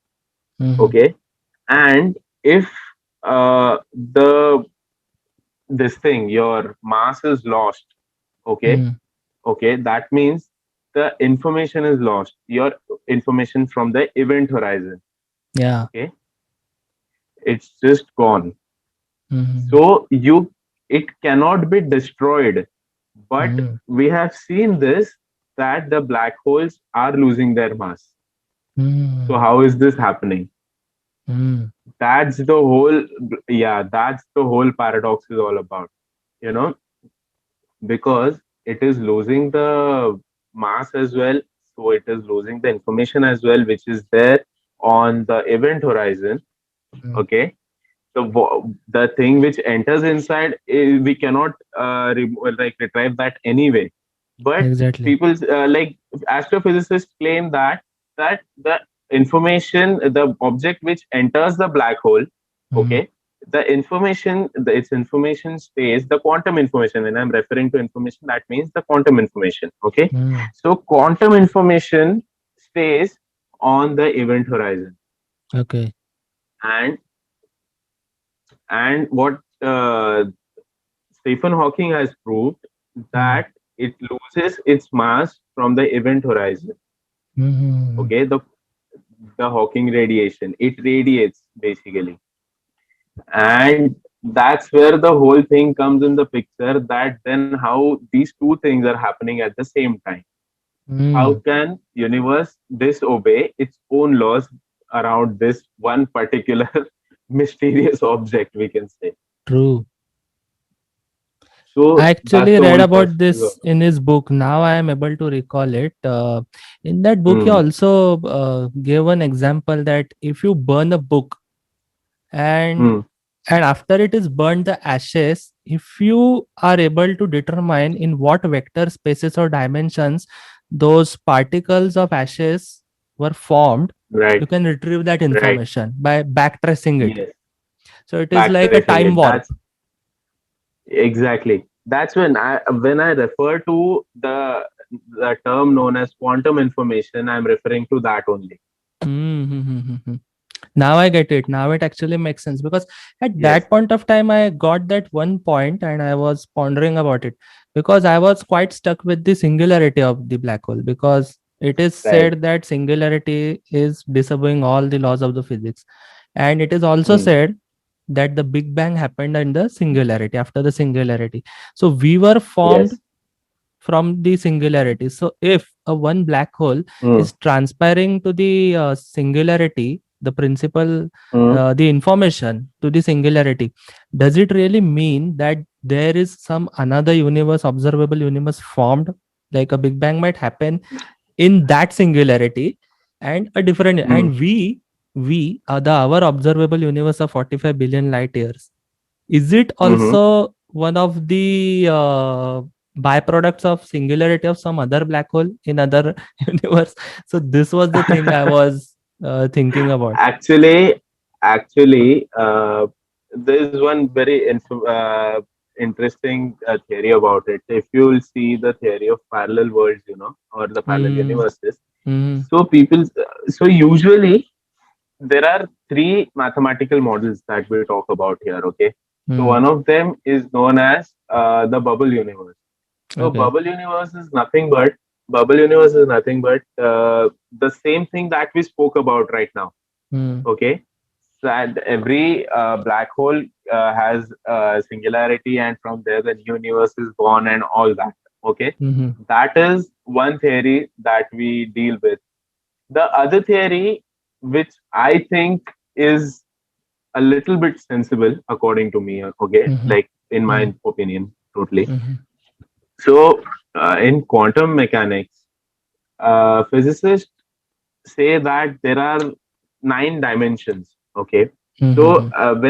Mm-hmm. Okay, and if the this thing, your mass is lost. Okay, Mm. okay, that means the information is lost, your information from the event horizon. Yeah. Okay, it's just gone. Mm-hmm. So it cannot be destroyed. But Mm. we have seen this, that the black holes are losing their mass. So Mm. how is this happening? Mm. That's the whole, yeah, that's the whole paradox is all about. You know, because it is losing the mass as well, so it is losing the information as well, which is there on the event horizon. Mm. Okay, so the thing which enters inside, we cannot like retrieve that anyway. But Exactly. people, like astrophysicists claim that the information, the object which enters the black hole, Mm. okay, the information, its information stays, the quantum information. When I'm referring to information, that means the quantum information. Okay, Mm. so quantum information stays on the event horizon. Okay. and and what Stephen Hawking has proved, Mm. that it loses its mass from the event horizon. Mm-hmm. Okay, the Hawking radiation, it radiates basically, and that's where the whole thing comes in the picture. That then how these two things are happening at the same time. How Mm. can universe disobey its own laws around this one particular mysterious object? We can say True. I so. That's actually the read whole about process. this in his book. Now I am able to recall it. In that book, he Mm, also gave an example that if you burn a book and mm, after it is burned, the ashes, if you are able to determine in what vector spaces or dimensions those particles of ashes were formed, you right, can retrieve that right. information by backtracing it. Yes, So it is back like a tracing time it. warp. That's exactly. That's when I refer to the term known as quantum information. I'm referring to that only. Mm-hmm. Now I get it. Now it actually makes sense because at Yes, that point of time, I got that one point and I was pondering about it because I was quite stuck with the singularity of the black hole because it is right. said that singularity is disobeying all the laws of the physics. And it is also Mm, said that the Big Bang happened in the singularity, after the singularity. So we were formed yes. from the singularity. So if a one black hole Mm, is transpiring to the singularity, the principle, mm, the information to the singularity, does it really mean that there is some another universe, observable universe formed, like a Big Bang might happen in that singularity, and a different, mm, and we are the our observable universe of 45 billion light years. Is it mm-hmm. also one of the byproducts of singularity of some other black hole in other universe? So this was the thing I was thinking about. Actually, actually, there's one very interesting theory about it. If you will see the theory of parallel worlds, or the parallel Mm, universes, mm, so usually there are three mathematical models that we talk about here. Okay, so mm. one of them is known as the bubble universe. So Okay. bubble universe is nothing but the same thing that we spoke about right now. Mm, Okay, so and every black hole has singularity, and from there the new universe is born and all that. Okay, mhm, that is one theory that we deal with. The other theory, which I think is a little bit sensible according to me, okay, mhm, like in mm, my opinion, totally. mhm, So in quantum mechanics, physicists say that there are nine dimensions. Okay, so mhm,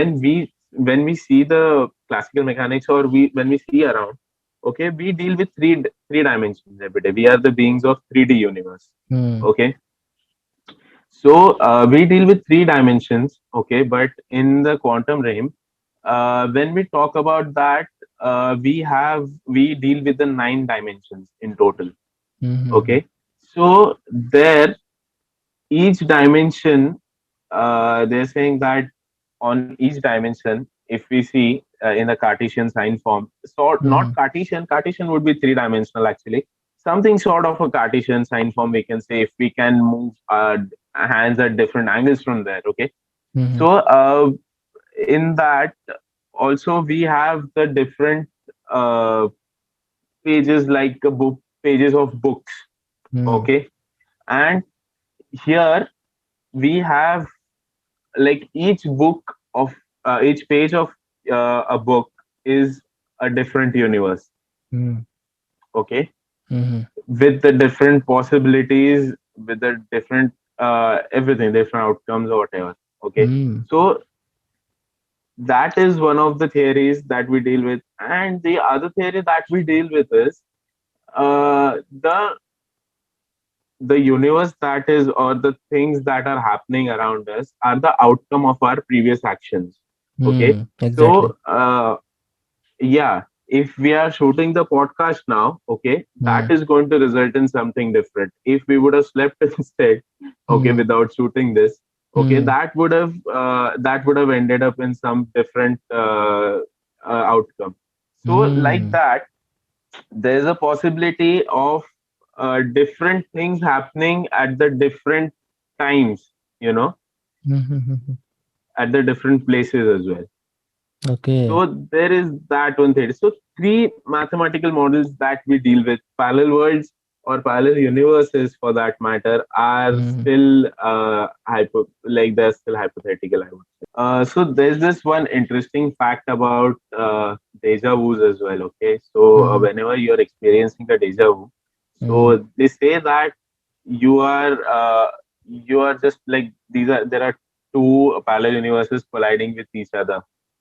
when we see the classical mechanics, or we when we see around, okay, we deal with three dimensions every day. We are the beings of 3D universe. mm, Okay, So we deal with three dimensions, okay, but in the quantum realm, when we talk about that, we deal with the nine dimensions in total, Mm-hmm. okay. So there, each dimension, they're saying that on each dimension, if we see in the Cartesian sign form, sort not Mm-hmm. Cartesian would be three dimensional actually. Something sort of a Cartesian sign form we can say if we can move hands at different angles from there. Okay, Mm-hmm. so in that also we have the different uh, pages like a book pages of books. Mm-hmm. Okay, and here we have like each page of a book is a different universe, okay, Mm-hmm. with the different possibilities, with the different everything, different outcomes or whatever, okay. Mm-hmm. So that is one of the theories that we deal with, and the other theory that we deal with is the universe that is, or the things that are happening around us are the outcome of our previous actions, okay. Exactly. So yeah, if we are shooting the podcast now, okay, that Mm-hmm. is going to result in something different. If we would have slept instead, okay, Mm-hmm. without shooting this, okay, that would have ended up in some different outcome. So like Mm-hmm. that, there's a possibility of different things happening at the different times, you know, Mm-hmm. at the different places as well. Okay. So there is that one theory. So three mathematical models that we deal with, parallel worlds or parallel universes for that matter, are Mm-hmm. still they're still hypothetical, I would say. So there's this one interesting fact about deja vus as well. Okay, so Mm-hmm. whenever you're experiencing a deja vu, Mm-hmm. so they say that you are you are just like these are there are two parallel universes colliding with each other.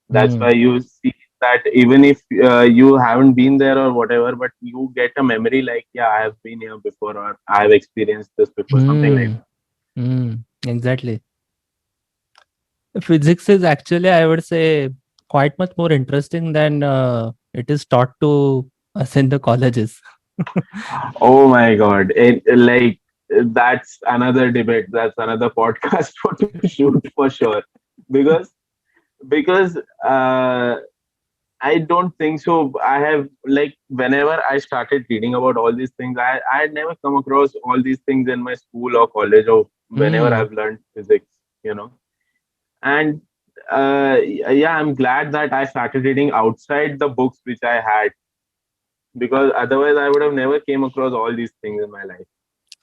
That's Mm-hmm. why you see that even if you haven't been there or whatever, but you get a memory like, yeah, I have been here before or I have experienced this before, something like Mm-hmm. Exactly. Physics is actually, I would say, quite much more interesting than it is taught to us in the colleges. that. Oh my God. That's another debate. That's another podcast for to shoot for sure. Because because I don't think so. I have like whenever I started reading about all these things, I had never come across all these things in my school or college or whenever Mm, I've learned physics, you know. And yeah, I'm glad that I started reading outside the books which I had, because otherwise I would have never came across all these things in my life.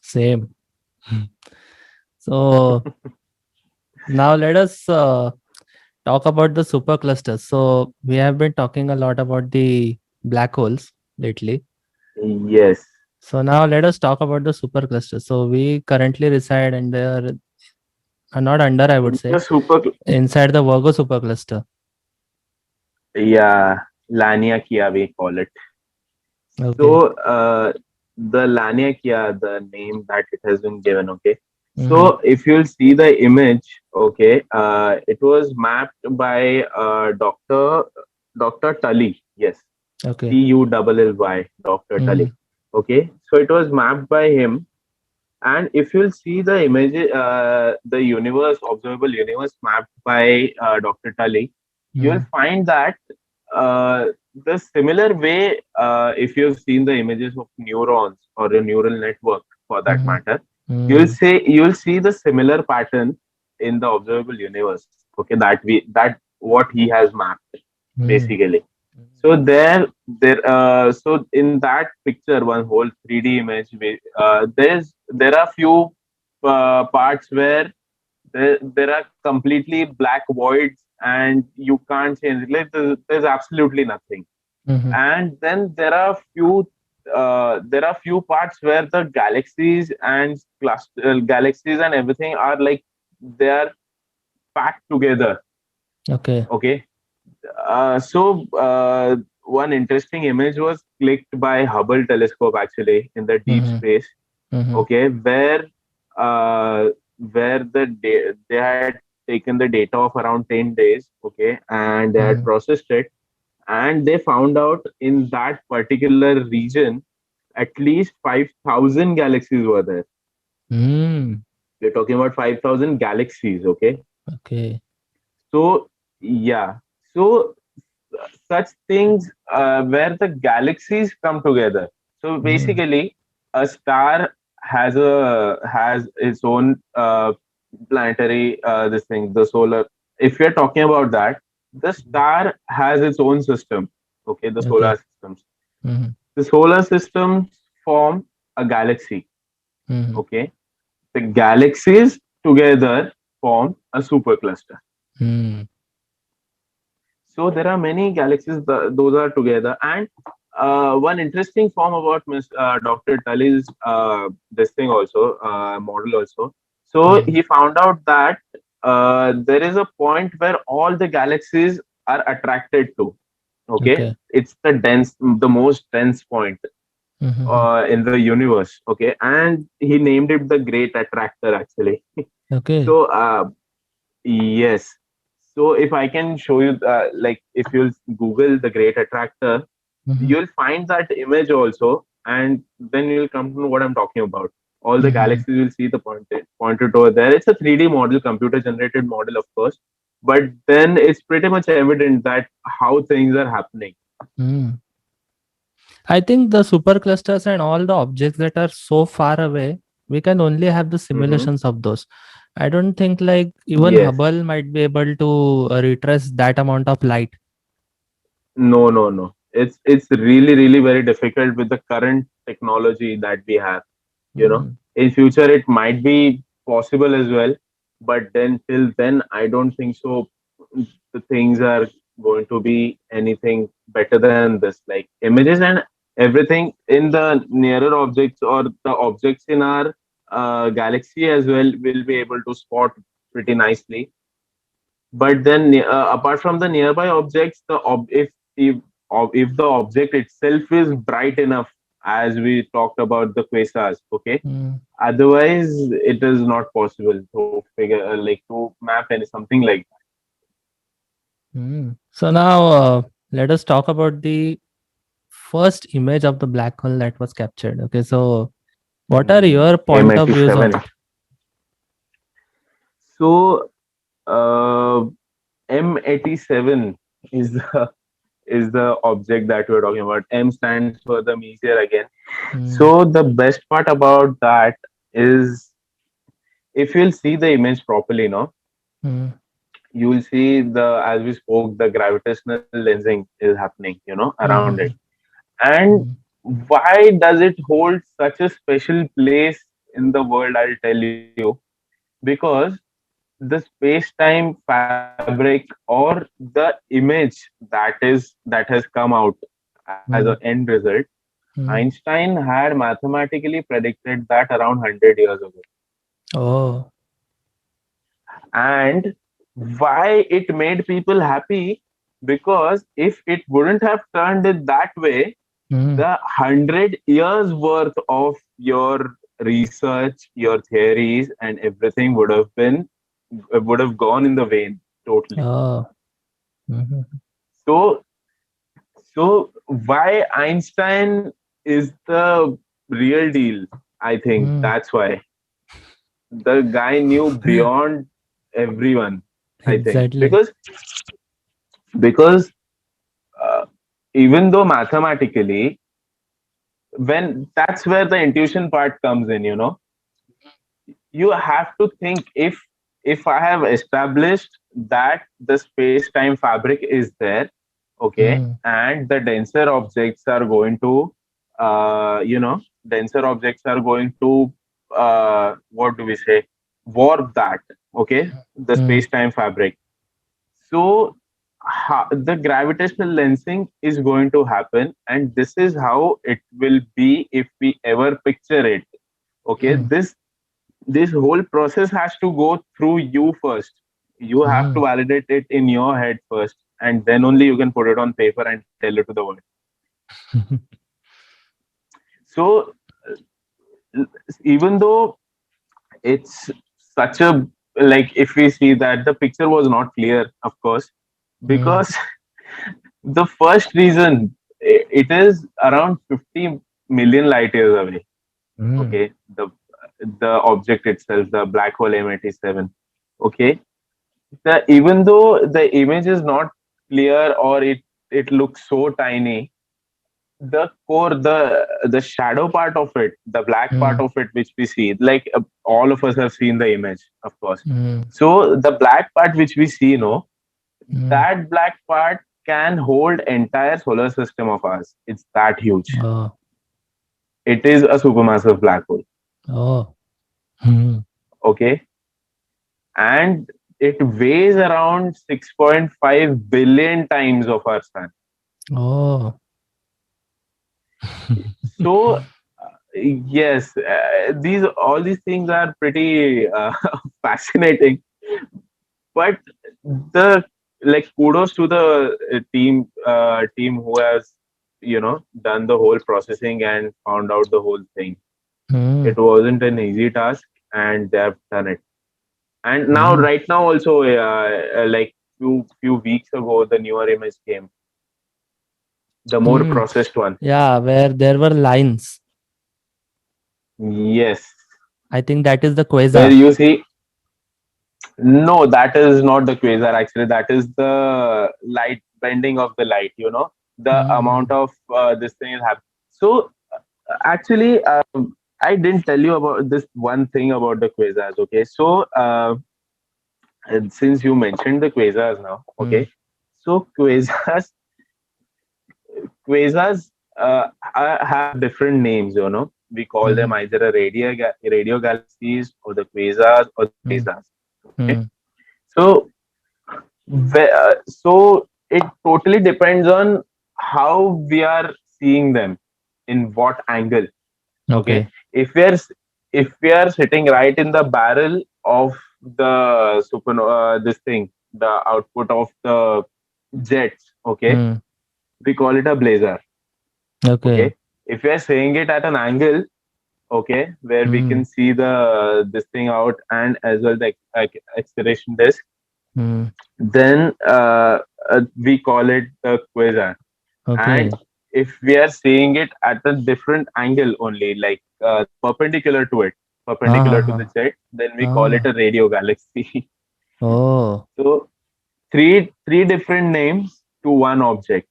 same. So now let us talk about the superclusters. So we have been talking a lot about the black holes lately. Yes. So now let us talk about the superclusters. So we currently reside under, not under, I would say, The super, inside the Virgo supercluster. yeah, Laniakea we call it. Okay. So the Laniakea, the name that it has been given, okay. Mm-hmm. So if you'll see the image, okay, it was mapped by Dr. Tully. Yes, Okay. Tully, Dr. Mm-hmm. Tully. Okay, so it was mapped by him. And if you'll see the image, the universe, observable universe mapped by Dr. Tully, you'll Mm-hmm. find that the similar way, if you've seen the images of neurons or a neural network for that Mm-hmm. matter, Mm-hmm. you'll see the similar pattern in the observable universe. Okay, that what he has mapped basically. So so in that picture, one whole 3D image, there are few parts where there are completely black voids and you can't change it. Like there's absolutely nothing. Mm-hmm. And then there are few parts where the galaxies and everything are like they are packed together. Okay. Okay, so one interesting image was clicked by Hubble telescope actually in the deep Mm-hmm. space. Mm-hmm. Okay, where uh, where they had taken the data of around 10 days, okay, and they had Mm. processed it, and they found out in that particular region at least 5,000 galaxies were there. Mm. We're talking about 5,000 galaxies, okay? Okay. So, yeah. So, such things where the galaxies come together. So, Mm. basically, a star has its own planetary this thing, the solar. If you're talking about that, the star has its own system. Okay, the Okay. solar systems. Mm. The solar systems form a galaxy. Mm. Okay, the galaxies together form a supercluster. Mm. So there are many galaxies, those are together. And one interesting form about Dr. Tully's this thing also, model also. So Mm. he found out that there is a point where all the galaxies are attracted to. Okay, Okay. it's the most dense point Mm-hmm. in the universe. Okay, and he named it the Great Attractor actually. Okay. So yes. So if I can show you, like if you'll Google the Great Attractor, Mm-hmm. you'll find that image also, and then you'll come to know what I'm talking about. All the Mm-hmm. galaxies you'll see the pointed over there. It's a 3D model, computer generated model, of course, but then it's pretty much evident that how things are happening. Mm. I think the superclusters and all the objects that are so far away, we can only have the Hmm. simulations of those. I don't think like even Yes. Hubble might be able to retrace that amount of light. No, no, no. It's really, really very difficult with the current technology that we have. You know, Mm. in future it might be possible as well, but then till then, I don't think so. The things are going to be anything better than this. Like images and everything in the nearer objects or the objects in our galaxy as well will be able to spot pretty nicely. But then apart from the nearby objects, if the object itself is bright enough, as we talked about the quasars, okay, Mm. otherwise it is not possible to figure like to map any something like Mm. So now let us talk about the first image of the black hole that was captured. Okay, so what are your point of views on M87. it? So uh, M87 is the object that we're talking about. M stands for the meteor again. Mm. So the best part about that is if you'll see the image properly, no, Mm. you will see as we spoke, the gravitational lensing is happening, around it. Mm-hmm. And Mm. why does it hold such a special place in the world? I'll tell you, because the space-time fabric or the image that has come out as an Mm. end result, Mm. Einstein had mathematically predicted that around 100 years ago. Oh. And why it made people happy? Because if it wouldn't have turned it that way, Mm. the 100 years worth of your research, your theories, and everything would have gone in the vain totally. Oh. Mhm. So, so why Einstein is the real deal? I think Mm. that's why the guy knew beyond everyone. I think Exactly. because uh, even though mathematically, when that's where the intuition part comes in, you have to think, if I have established that the space time fabric is there, okay, Mm. and the denser objects are going to denser objects are going to what do we say, warp that, okay, the Mm. space time fabric. So the gravitational lensing is going to happen, and this is how it will be if we ever picture it. Okay, Mm. this whole process has to go through you first. You have to Mm. validate it in your head first, and then only you can put it on paper and tell it to the world. So even though it's such a, like, if we see that the picture was not clear, of course, Mm, because the first reason, it is around 50 million light years away. mm, Okay, the object itself, the black hole M87. Okay, even though the image is not clear, or it looks so tiny, the core, the shadow part of it, the black part mm, of it, which we see, like, all of us have seen the image, of course. mm, So the black part which we see, no, mm. that black part can hold entire solar system of ours. It's that huge. Oh, It is a supermassive black hole. oh, mm, Okay, and it weighs around 6.5 billion times of our sun. oh. So yes, these all these things are pretty fascinating. But the, like, kudos to the team who has, done the whole processing and found out the whole thing. Mm, It wasn't an easy task, and they have done it. And now, mm. right now, also, like, few weeks ago, the newer image came, the more Mm. processed one. Yeah, where there were lines. Yes, I think that is the where quasar. you see, no, that is not the quasar. Actually, that is the light bending of the light. The amount Mm, of this thing is happening. So actually, I didn't tell you about this one thing about the quasars. Okay, so and since you mentioned the quasars now, mm, okay, so quasars have different names. We call them mm, either a radio galaxies, or the quasars, or the mm, quasars. Okay, mm, so so it totally depends on how we are seeing them, in what angle. Okay, okay. if we are sitting right in the barrel of the supernova, this thing, the output of the jets. Okay, Mm, we call it a blazer. okay. Okay, if we are saying it at an angle, okay, where we can Mm, see the this thing out, and as well the acceleration disk, mm, then we call it the quasar. And okay. if we are seeing it at a different angle only, like perpendicular to it, Ah, perpendicular ah, to the ah. jet, then we call it Ah. a radio galaxy. Oh. So three different names to one object.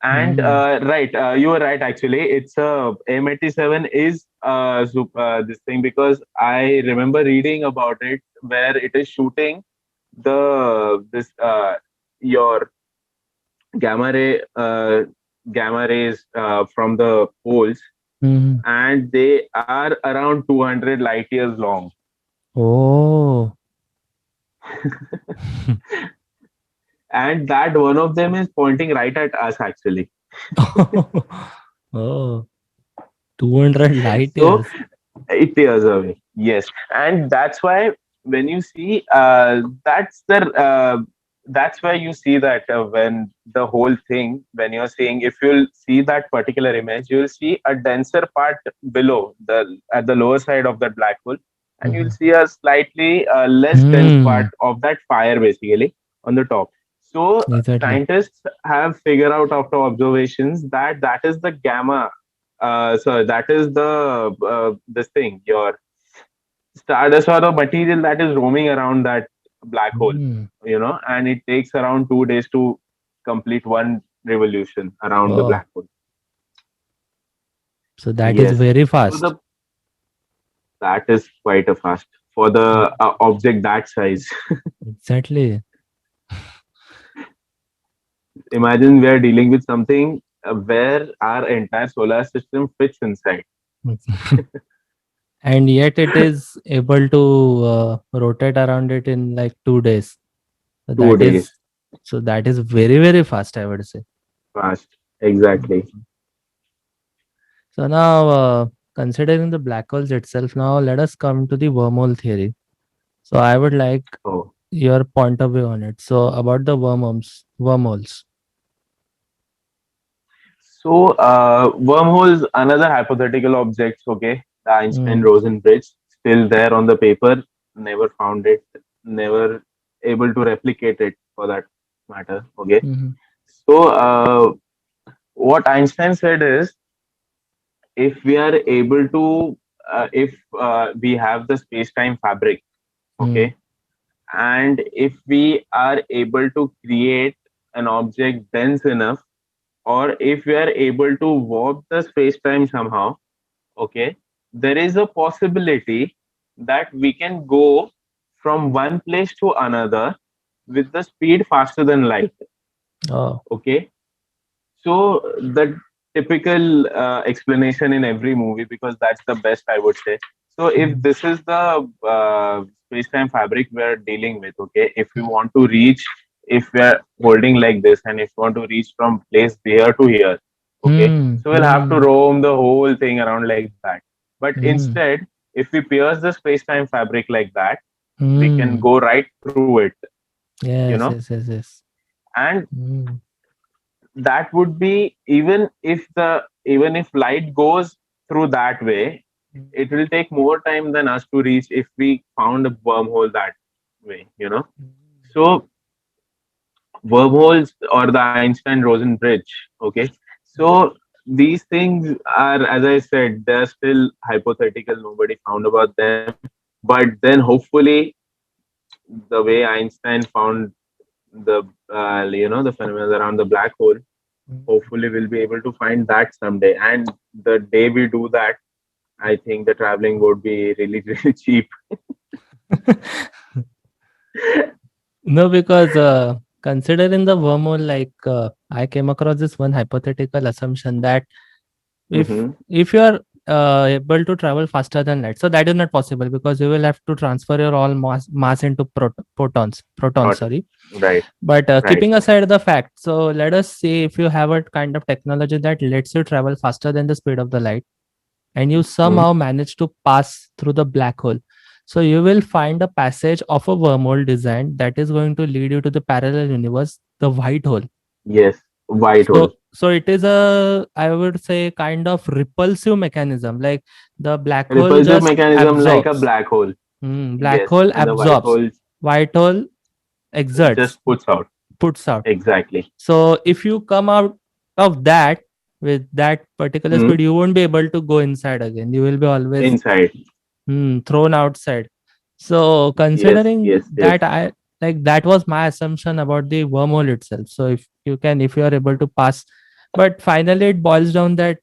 And Mm, right, you were right. Actually, it's M87 is this thing, because I remember reading about it, where it is shooting the this your gamma ray gamma rays from the poles, mm. and they are around 200 light years long. Oh. And that one of them is pointing right at us, actually. Oh, 200 light So years. 8 years away, yes. And that's why, when you see, that's why you see that, when the whole thing, when you're seeing, if you'll see that particular image, you'll see a denser part below, the at the lower side of that black hole, and you'll Mhm. see a slightly less dense part Hmm. of that fire, basically, on the top. So Exactly. scientists have figured out, after observations, that that is the gamma, so that is the this thing, your stardust, or the material that is roaming around that black hole. Hmm. And it takes around 2 days to complete one revolution around the Oh, black hole. so that is Yes. very So fast. the that is quite a fast for the object that size. Exactly. Imagine we are dealing with something where our entire solar system fits inside. And yet it is able to rotate around it in like 2 days. So two that days is so that is very, very fast, I would say. fast. Exactly. Mhm. So now, considering the black holes itself, now let us come to the wormhole theory. So I would like Oh. your point of view on it. So about the wormholes. So, wormholes, another hypothetical objects, okay? The Mm, Einstein-Rosen bridge, still there on the paper. never found it, never able to replicate it for that matter. Okay. Mm-hmm. So, what Einstein said is, if we are able to, if we have the space-time fabric, Mm-hmm. okay, and if we are able to create an object dense enough, or if we are able to warp the space-time somehow, okay, there is a possibility that we can go from one place to another with the speed faster than light. Oh. Okay, so the typical explanation in every movie, because that's the best, I would say. So if Mm-hmm. this is the space-time fabric we're dealing with, okay, if we want to reach, if we're holding like this, and if we want to reach from place here to here, okay, so we'll have to Mm-hmm. roam the whole thing around like that. But Mm-hmm. instead, if we pierce the space-time fabric like that, we can Mm-hmm. go right through it, you Yes, know. yes, yes, yes. And Mm. that would be, even if light goes through that way, it will take more time than us to reach if we found a wormhole that way. So wormholes or the Einstein Rosen bridge, okay, so these things are, as I said, they're still hypothetical, nobody found about them. But then hopefully, the way Einstein found the phenomena around the black hole, hopefully we'll be able to find that someday. And the day we do that, I think the traveling would be really really cheap. No, because considering the wormhole, like I came across this one hypothetical assumption that if Mm-hmm. if you are able to travel faster than light, so that is not possible because you will have to transfer your all mass into protons, Not sorry. right, But right. keeping aside the fact, so let us say if you have a kind of technology that lets you travel faster than the speed of the light, and you Hmm. somehow manage to pass through the black hole, so you will find a passage of a wormhole design that is going to lead you to the parallel universe, the white hole. Yes, white hole. So it is a, I would say, kind of repulsive mechanism. Like the black hole Repulsive just mechanism like a absorbs. black hole. Black Yes, hole and the white absorbs. hole White hole exerts, just puts out. puts out. Exactly. So if you come out of that with that particular Hmm. speed, you won't be able to go inside again. You will be always Inside. thrown outside. So Yes, considering yes, yes. that, I like that was my assumption about the wormhole itself. So if you are able to pass, but finally it boils down that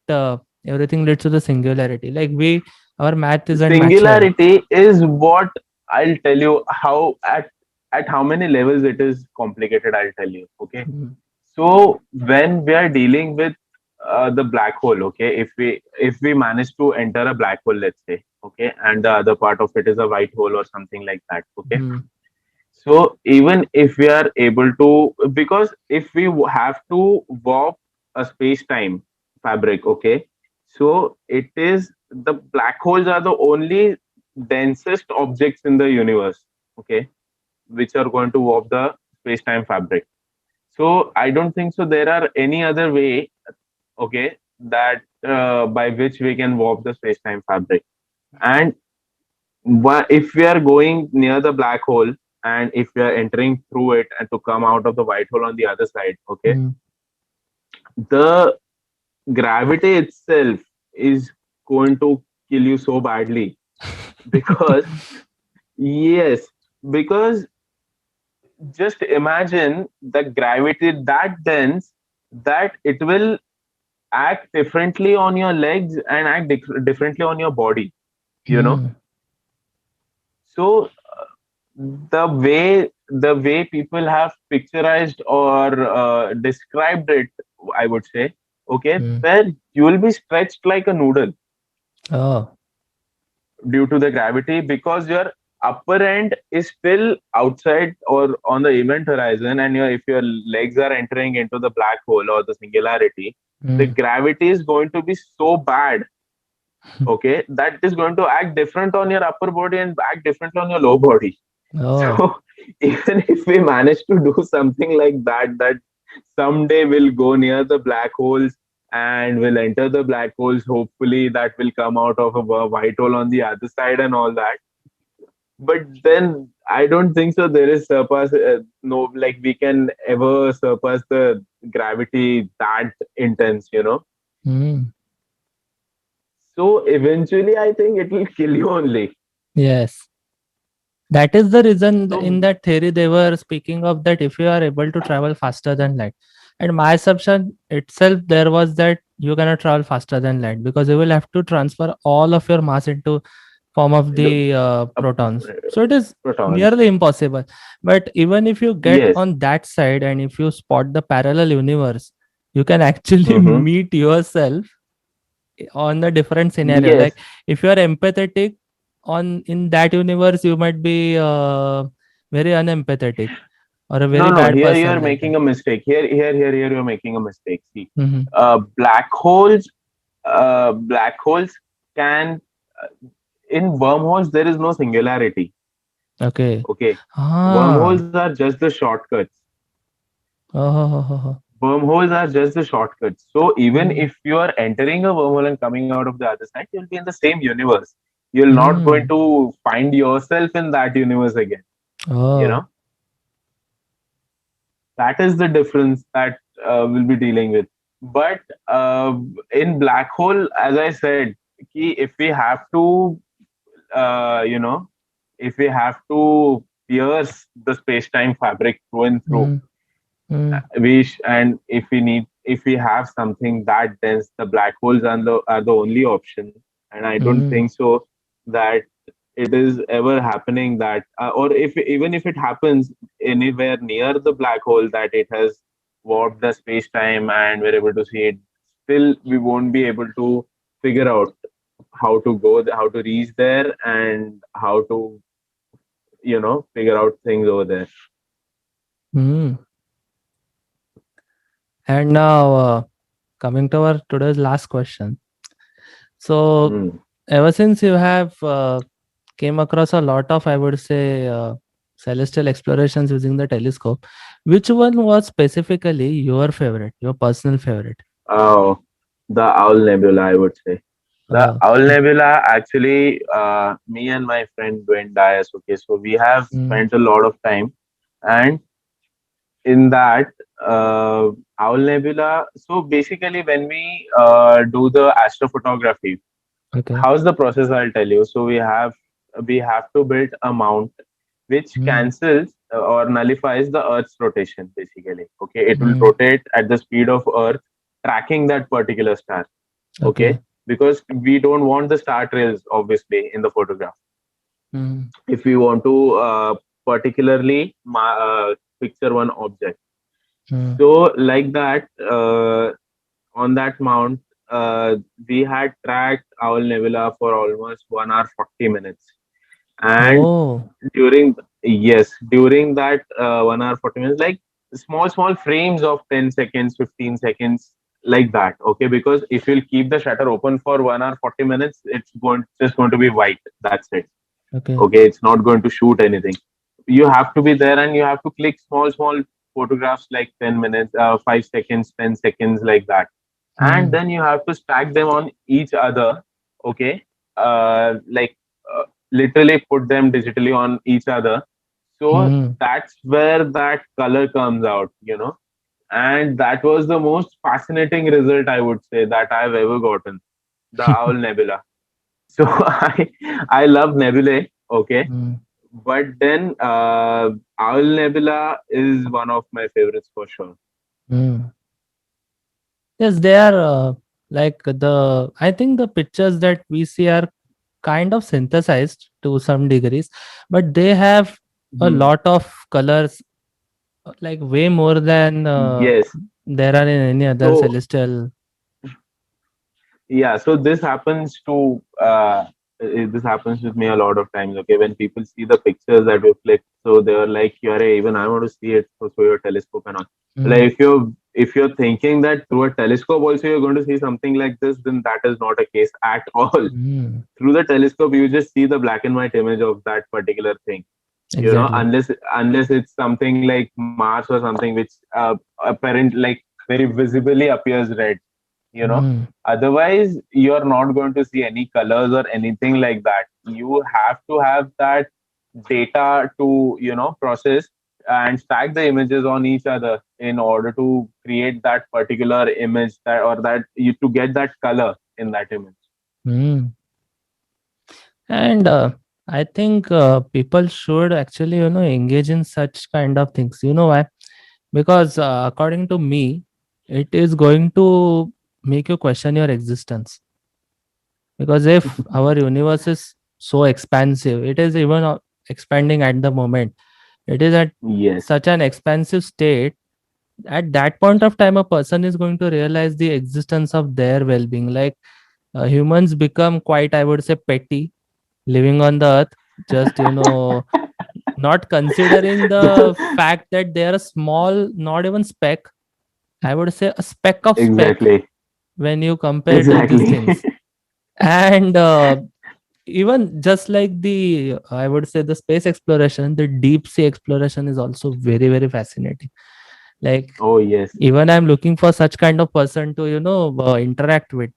everything leads to the singularity. Like our math isn't matching. Singularity is what, I'll tell you how, at how many levels it is complicated. I'll tell you. Okay. Mm, So when we are dealing with the black hole, okay, if we manage to enter a black hole, let's say, okay, and the other part of it is a white hole or something like that, okay. mm, So even if we are able to, because if we have to warp a space-time fabric, okay, so it is, the black holes are the only densest objects in the universe, okay, which are going to warp the space-time fabric. So I don't think so there are any other way, okay, that by which we can warp the space-time fabric. And if we are going near the black hole, and if we are entering through it and to come out of the white hole on the other side, okay, mm. the gravity itself is going to kill you so badly. Because yes, because just imagine the gravity that dense, that it will act differently on your legs and act differently on your body, you know. Mm. So the way people have picturized or described it, I would say, okay, Mm. where you will be stretched like a noodle Oh. due to the gravity, because your upper end is still outside or on the event horizon, and if your legs are entering into the black hole or the singularity, the Mm. gravity is going to be so bad, okay, that is going to act different on your upper body and act differently on your lower body. Oh. So even if we manage to do something like that, that someday we'll go near the black holes and will enter the black holes, hopefully that will come out of a white hole on the other side and all that. but then I don't think so there is surpass no, like we can ever surpass the gravity that intense, you know. Hmm. So eventually I think it will kill you only. Yes. That is the reason So in that theory they were speaking of that if you are able to travel faster than light. And my assumption itself there was that you cannot travel faster than light because you will have to transfer all of your mass into form of the the uh, protons. So it is protons, nearly impossible. But even if you get yes. on that side and if you spot the parallel universe, you can actually Mm-hmm. meet yourself on the different scenario. Yes. Like if you are empathetic on in that universe, you might be very unempathetic or a No, very no. bad Here you are person like that. making a mistake. Here you're making a mistake. See, Hmm. black holes. Black holes can in wormholes there is no singularity. Okay. Okay, Ah. wormholes are just the shortcuts. Oh. Wormholes are just the shortcuts. So even Hmm. if you are entering a wormhole and coming out of the other side, you'll be in the same universe. You're not going Hmm. to find yourself in that universe again. You Oh. know, that is the difference that we'll be dealing with. But in black hole, as I said, if we have to, you know, if we have to pierce the space-time fabric through and through, Hmm. Hmm. and if we have something that dense, the black holes are the only option. And I don't Hmm. think so that it is ever happening that, or if even if it happens anywhere near the black hole, that it has warped the space time and we're able to see it, still we won't be able to figure out how to how to reach there, and how to, figure out things over there. Hmm. And now coming to our today's last question. So Mm. ever since you have came across a lot of, I would say, celestial explorations using the telescope, which one was specifically your favorite, your personal favorite? Oh, the Owl Nebula, I would say. The Uh, Owl Nebula, actually, me and my friend Dwayne Dias, okay, so we have mm, spent a lot of time, and in that Owl Nebula, so basically, when we do the astrophotography, okay. how's the process? I'll tell you. So we have to build a mount which Mm, cancels or nullifies the Earth's rotation. Basically, okay, it will mm, rotate at the speed of Earth, tracking that particular star. okay. Okay, because we don't want the star trails obviously in the photograph. Mm, If we want to particularly picture one object, mm, so like that, on that mount, uh, we had tracked Owl Nebula for almost 1 hour 40 minutes. And oh. during yes, during that 1 hour 40 minutes, like small frames of 10 seconds, 15 seconds, like that. Okay, because if you'll keep the shutter open for 1 hour 40 minutes, it's going to be white. That's it. Okay. Okay, it's not going to shoot anything. You have to be there and you have to click small photographs, like 10 minutes, 5 seconds, 10 seconds, like that. And Mm, then you have to stack them on each other. Okay, like uh, literally put them digitally on each other. So mm. that's where that color comes out, and that was the most fascinating result, I would say, that I've ever gotten. The Owl Nebula. So I love nebulae. Okay, Mm, but then Owl Nebula is one of my favorites for sure. mm. Yes, they are like the. I think the pictures that we see are kind of synthesized to some degrees, but they have a Mhm. lot of colors, like way more than Yes. there are in any other So celestial. yeah, so this happens with me a lot of times. Okay, when people see the pictures that we click, so they're like, "Yare, even I want to see it through your telescope and all." Like Mm, if you're thinking that through a telescope also you're going to see something like this, then that is not a case at all. mm, Through the telescope, you just see the black and white image of that particular thing. exactly. Unless it's something like Mars or something which apparent like very visibly appears red. Mm, Otherwise you're not going to see any colors or anything like that. You have to have that data to process and stack the images on each other in order to create that particular image, that or that you to get that color in that image. Hmm. And I think people should actually, engage in such kind of things. You know why? Because according to me, it is going to make you question your existence. Because if our universe is so expansive, it is even expanding at the moment. It is at Yes, such an expansive state. At that point of time, a person is going to realize the existence of their well-being. Like humans become quite, I would say, petty living on the earth, just not considering the fact that they are a small, not even speck, I would say a speck of speck exactly, when you compare to these exactly. things. And even just like the, I would say, the space exploration, the deep sea exploration is also very, very fascinating. Like Oh yes. even I'm looking for such kind of person to interact with.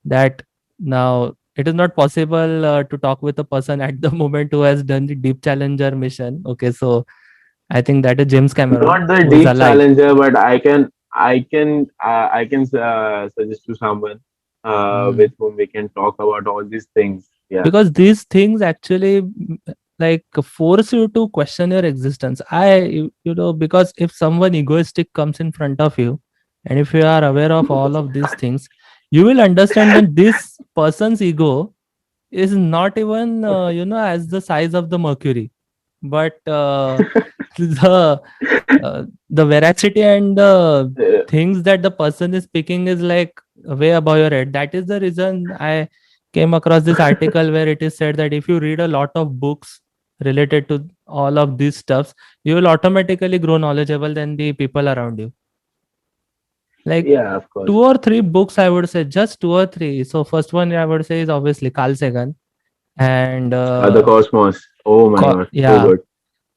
That now it is not possible to talk with a person at the moment who has done the deep challenger mission. Okay, so I think that is James Cameron, Not the who is deep alive. challenger, but I can suggest to someone with Mm. whom we can talk about all these things. Yeah. Because these things actually like force you to question your existence. Because if someone egoistic comes in front of you, and if you are aware of all of these things, you will understand that this person's ego is not even as the size of the mercury, but the the veracity and the Uh, things that the person is speaking is like way above your head. That is the reason I came across this article where it is said that if you read a lot of books related to all of these stuffs, you will automatically grow knowledgeable than the people around you. Like yeah, of course. two or three books, I would say, just two or three. So first one I would say is obviously Carl Sagan, and The Cosmos. Oh my God, so yeah, good.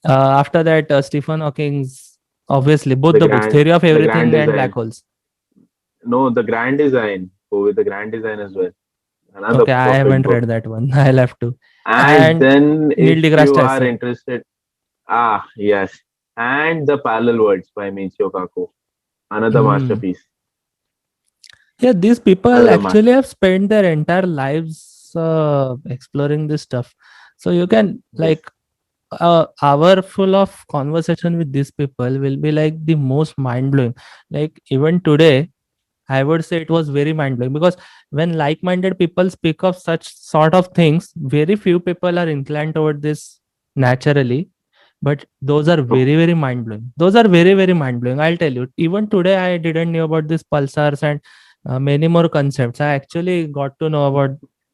after that Stephen Hawking's, obviously both The the books, grand, Theory of the grand Everything and Black design. Holes. No, the grand design. Go with the grand design as well. Another Okay, I perfect haven't book. read that one. I'll have to. And And then, Neil if you deGrasse are Tyson. interested, yes, and the Parallel Worlds by Michio Kaku. Another Hmm. masterpiece. Yeah, these people Another actually have masterpiece. spent their entire lives exploring this stuff. So you can Yes. like hour full of conversation with these people will be like the most mind blowing. Like even today, I would say it was very mind blowing because when like minded people speak of such sort of things, very few people are inclined toward this naturally. But those are True. very, very mind blowing. Those are very, very mind blowing. I'll tell you. Even today, I didn't know about these pulsars and many more concepts. I actually got to know about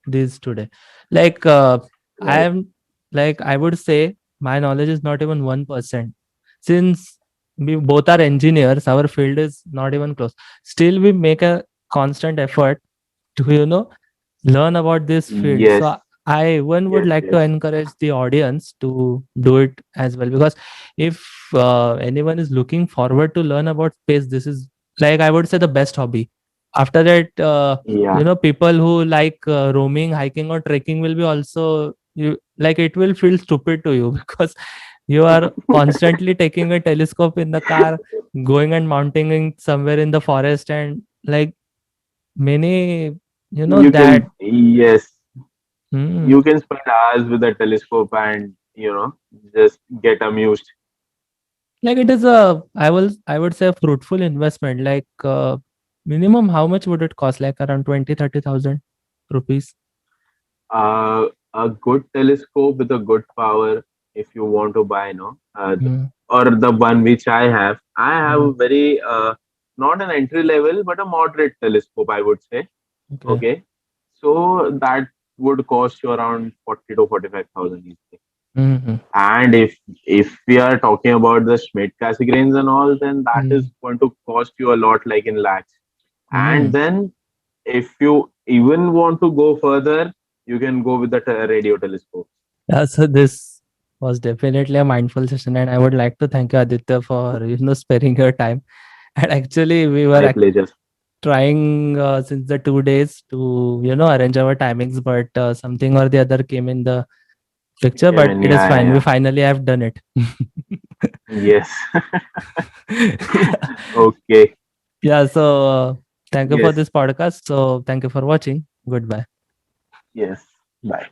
these today. Like, I Right. am, like, I would say my knowledge is not even 1%. Since we both are engineers, our field is not even close. Still, we make a constant effort to, learn about this field. Yes. So I one would Yes. like to Yes. encourage the audience to do it as well, because if anyone is looking forward to learn about space, this is, like, I would say, the best hobby. After that, Yeah. people who like roaming, hiking, or trekking will be also, you like, it will feel stupid to you because you are constantly taking a telescope in the car, going and mounting it somewhere in the forest, and like many, You that. can, yes, Hmm. you can spend hours with a telescope and, just get amused. Like it is a, I would say, a fruitful investment. Like minimum, how much would it cost? Like around 20,000-30,000 rupees. A good telescope with a good power, if you want to buy, no, Hmm. or the one which I have Hmm. a very, not an entry level, but a moderate telescope, I would say. Okay. Okay. So that would cost you around 40 to 45,000 easily. Hmm. And if we are talking about the Schmidt Cassegrains and all, then that is Hmm. going to cost you a lot, like in lakhs. And Hmm. then, if you even want to go further, you can go with the radio telescope. Yeah, so this was definitely a mindful session, and I would like to thank you, Aditya, for sparing your time. And actually, we were My pleasure. trying since the 2 days to arrange our timings, but something or the other came in the picture, I but mean, it is yeah, fine. yeah, We finally have done it. yeah. Yes. Yeah. Okay. Yeah. So thank you for Yes. this podcast. So thank you for watching. Goodbye. Yes. Bye.